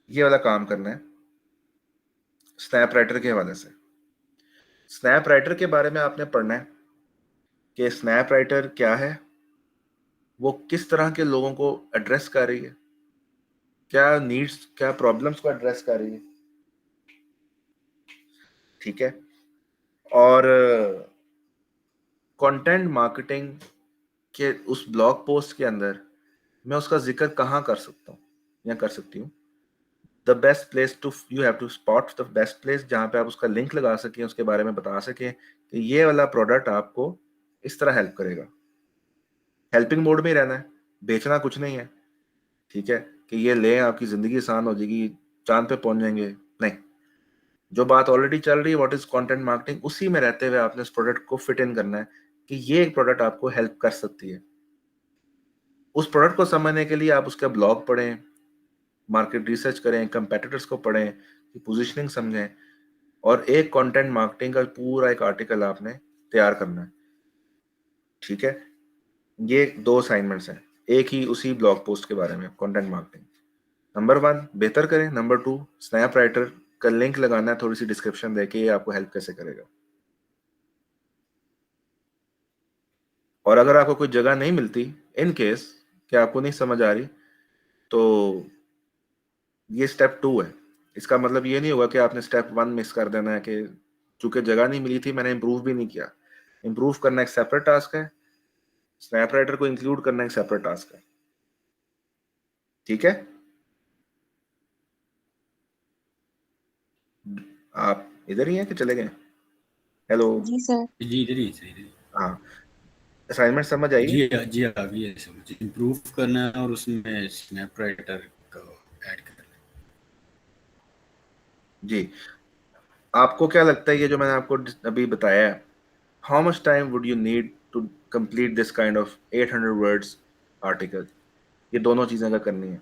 ये वाला काम करना है स्नैप राइटर के हवाले से। स्नैप राइटर के बारे में आपने पढ़ना है कि स्नैप राइटर क्या है, वो किस तरह के लोगों को एड्रेस कर रही है, क्या नीड्स, क्या प्रॉब्लम्स को एड्रेस कर रही है। ठीक है, और कंटेंट मार्केटिंग के उस ब्लॉग पोस्ट के अंदर मैं उसका जिक्र कहाँ कर सकता हूँ या कर सकती हूँ। The best place to, you have to spot the best place जहाँ पे आप उसका लिंक लगा सकें, उसके बारे में बता सकें कि ये वाला प्रोडक्ट आपको इस तरह हेल्प करेगा। हेल्पिंग मोड में ही रहना है, बेचना कुछ नहीं है। ठीक है, कि ये लें आपकी जिंदगी आसान हो जाएगी, चांद पे पहुंच जाएंगे, नहीं। जो बात ऑलरेडी चल रही है, व्हाट इज कंटेंट मार्केटिंग, उसी में रहते हुए आपने उस प्रोडक्ट को फिट इन करना है कि ये एक प्रोडक्ट आपको हेल्प कर सकती है। उस प्रोडक्ट को समझने के लिए आप उसका ब्लॉग पढ़ें, मार्केट रिसर्च करें, कंपेटिटर्स को पढ़ें, पोजीशनिंग समझें, और एक कंटेंट मार्केटिंग का पूरा एक आर्टिकल आपने तैयार करना है। ठीक है, ये 2 असाइनमेंट्स हैं एक ही उसी ब्लॉग पोस्ट के बारे में, कंटेंट मार्केटिंग। नंबर 1 बेहतर करें, नंबर 2 स्नैप राइटर का लिंक लगाना है, थोड़ी सी डिस्क्रिप्शन देके ये आपको हेल्प कैसे करेगा। और अगर आपको कोई जगह नहीं मिलती, इन केस कि आपको नहीं समझ आ रही, तो ये स्टेप 2 है। इसका मतलब ये नहीं होगा कि आपने स्टेप 1 मिस कर देना है कि चूंकि जगह नहीं मिली थी मैंने इंप्रूव भी नहीं किया। इंप्रूव करना एक सेपरेट टास्क है, स्नैप राइटर को इंक्लूड करना एक सेपरेट टास्क है। ठीक है, आप इधर ही हैं कि चले गए? हेलो, जी सर। जी इधर ही, सही इधर ही। हाँ, असाइनमेंट समझ आई? जी आ गई है समझ। इम्प्रूव करना है और उसमें स्नैप राइटर को ऐड करना है। जी, आपको क्या लगता है ये जो मैंने आपको अभी बताया है, how much time would you need to complete this kind of 800 words article? ये दोनों चीजें अगर करनी है,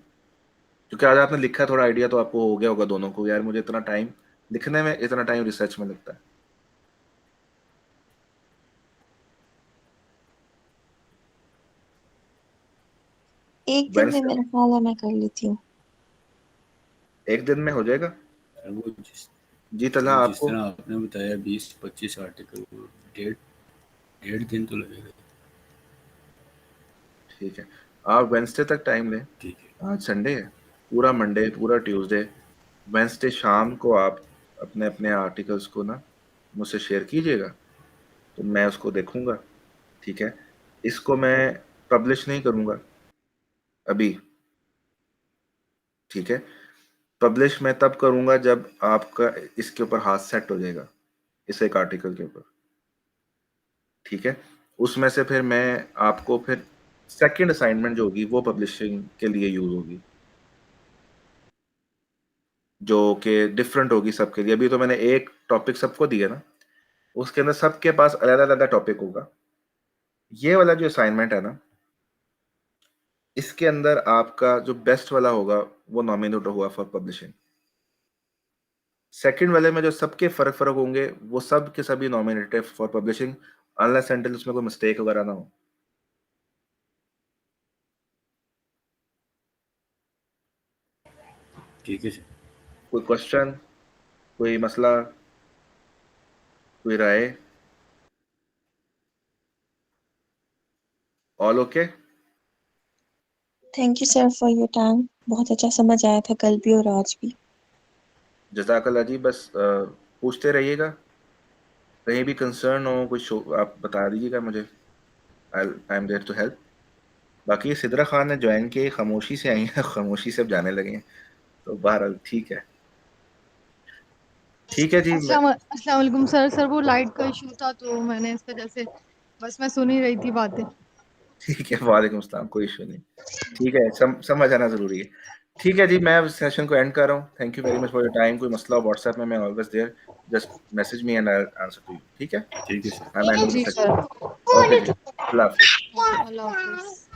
क्योंकि आज आपने लिखा है, थोड़ा आइडिया तो आपको हो गया होगा दोनों को, यार मुझे इतना टाइम लिखने में, इतना टाइम रिसर्च में लगता है। एक दिन में वेडनेसडे, मेरा ख्याल है मैं कर लेती हूँ। एक दिन में हो जाएगा? और जी तला, वो जिस आपको? तरह आपने बताया 20-25 आर्टिकल, डेढ़ डेढ़ दिन तो लगेगा। ठीक है, आप वेंसडे तक टाइम लें। ठीक है, आज संडे है, पूरा मंडे, पूरा ट्यूसडे, वेंसडे शाम को आप अपने अपने आर्टिकल्स को ना मुझसे शेयर कीजिएगा, तो मैं उसको देखूंगा। ठीक है, इसको मैं पब्लिश नहीं करूंगा अभी। ठीक है, पब्लिश मैं तब करूंगा जब आपका इसके ऊपर हाथ सेट हो जाएगा, इस एक आर्टिकल के ऊपर। ठीक है, उसमें से फिर मैं आपको फिर सेकंड असाइनमेंट जो होगी वो पब्लिशिंग के लिए यूज होगी, जो कि डिफरेंट होगी सबके लिए। अभी तो मैंने एक टॉपिक सबको दिया ना, उसके अंदर सबके पास अलग अलग टॉपिक होगा। ये वाला जो असाइनमेंट है ना, इसके अंदर आपका जो बेस्ट वाला होगा वो नॉमिनेट हुआ फॉर पब्लिशिंग। सेकंड वाले में जो सबके फर्क फर्क होंगे वो सब के सभी nominated for publishing, unless until उसमें कोई मिस्टेक वगैरह ना हो। ठीक है सर। कोई क्वेश्चन, कोई मसला, कोई राय? All okay? Thank you sir for your time. बहुत अच्छा समझ आया था कल भी और आज भी। जज़ाकल्लाह जी, बस पूछते रहिएगा। कहीं भी कंसर्न हो, कुछ आप बता दीजिएगा मुझे, I am there to help. बाकी सिद्रा खान ने ज्वाइन किए, खामोशी से आई हैं, खामोशी से अब जाने लगे हैं, तो बहरहाल ठीक है जी। अस्सलाम वालेकुम सर। वो लाइट का इशू था तो मैंने इस वजह से बस मैं सुन ही रही थी बातें। ठीक है, वालेकुम सलाम, कोई इशू नहीं। ठीक है, समझ आना जरूरी है। ठीक है जी, मैं सेशन को एंड कर रहा हूँ। Thank you very much for your time. कोई मसला हो व्हाट्सएप में, मैं always there, just message me and I answer to you. ठीक है, ठीक है sir. I am ending the G session. Sir. Okay जी, अल्लाह हाफिज। अल्लाह हाफिज।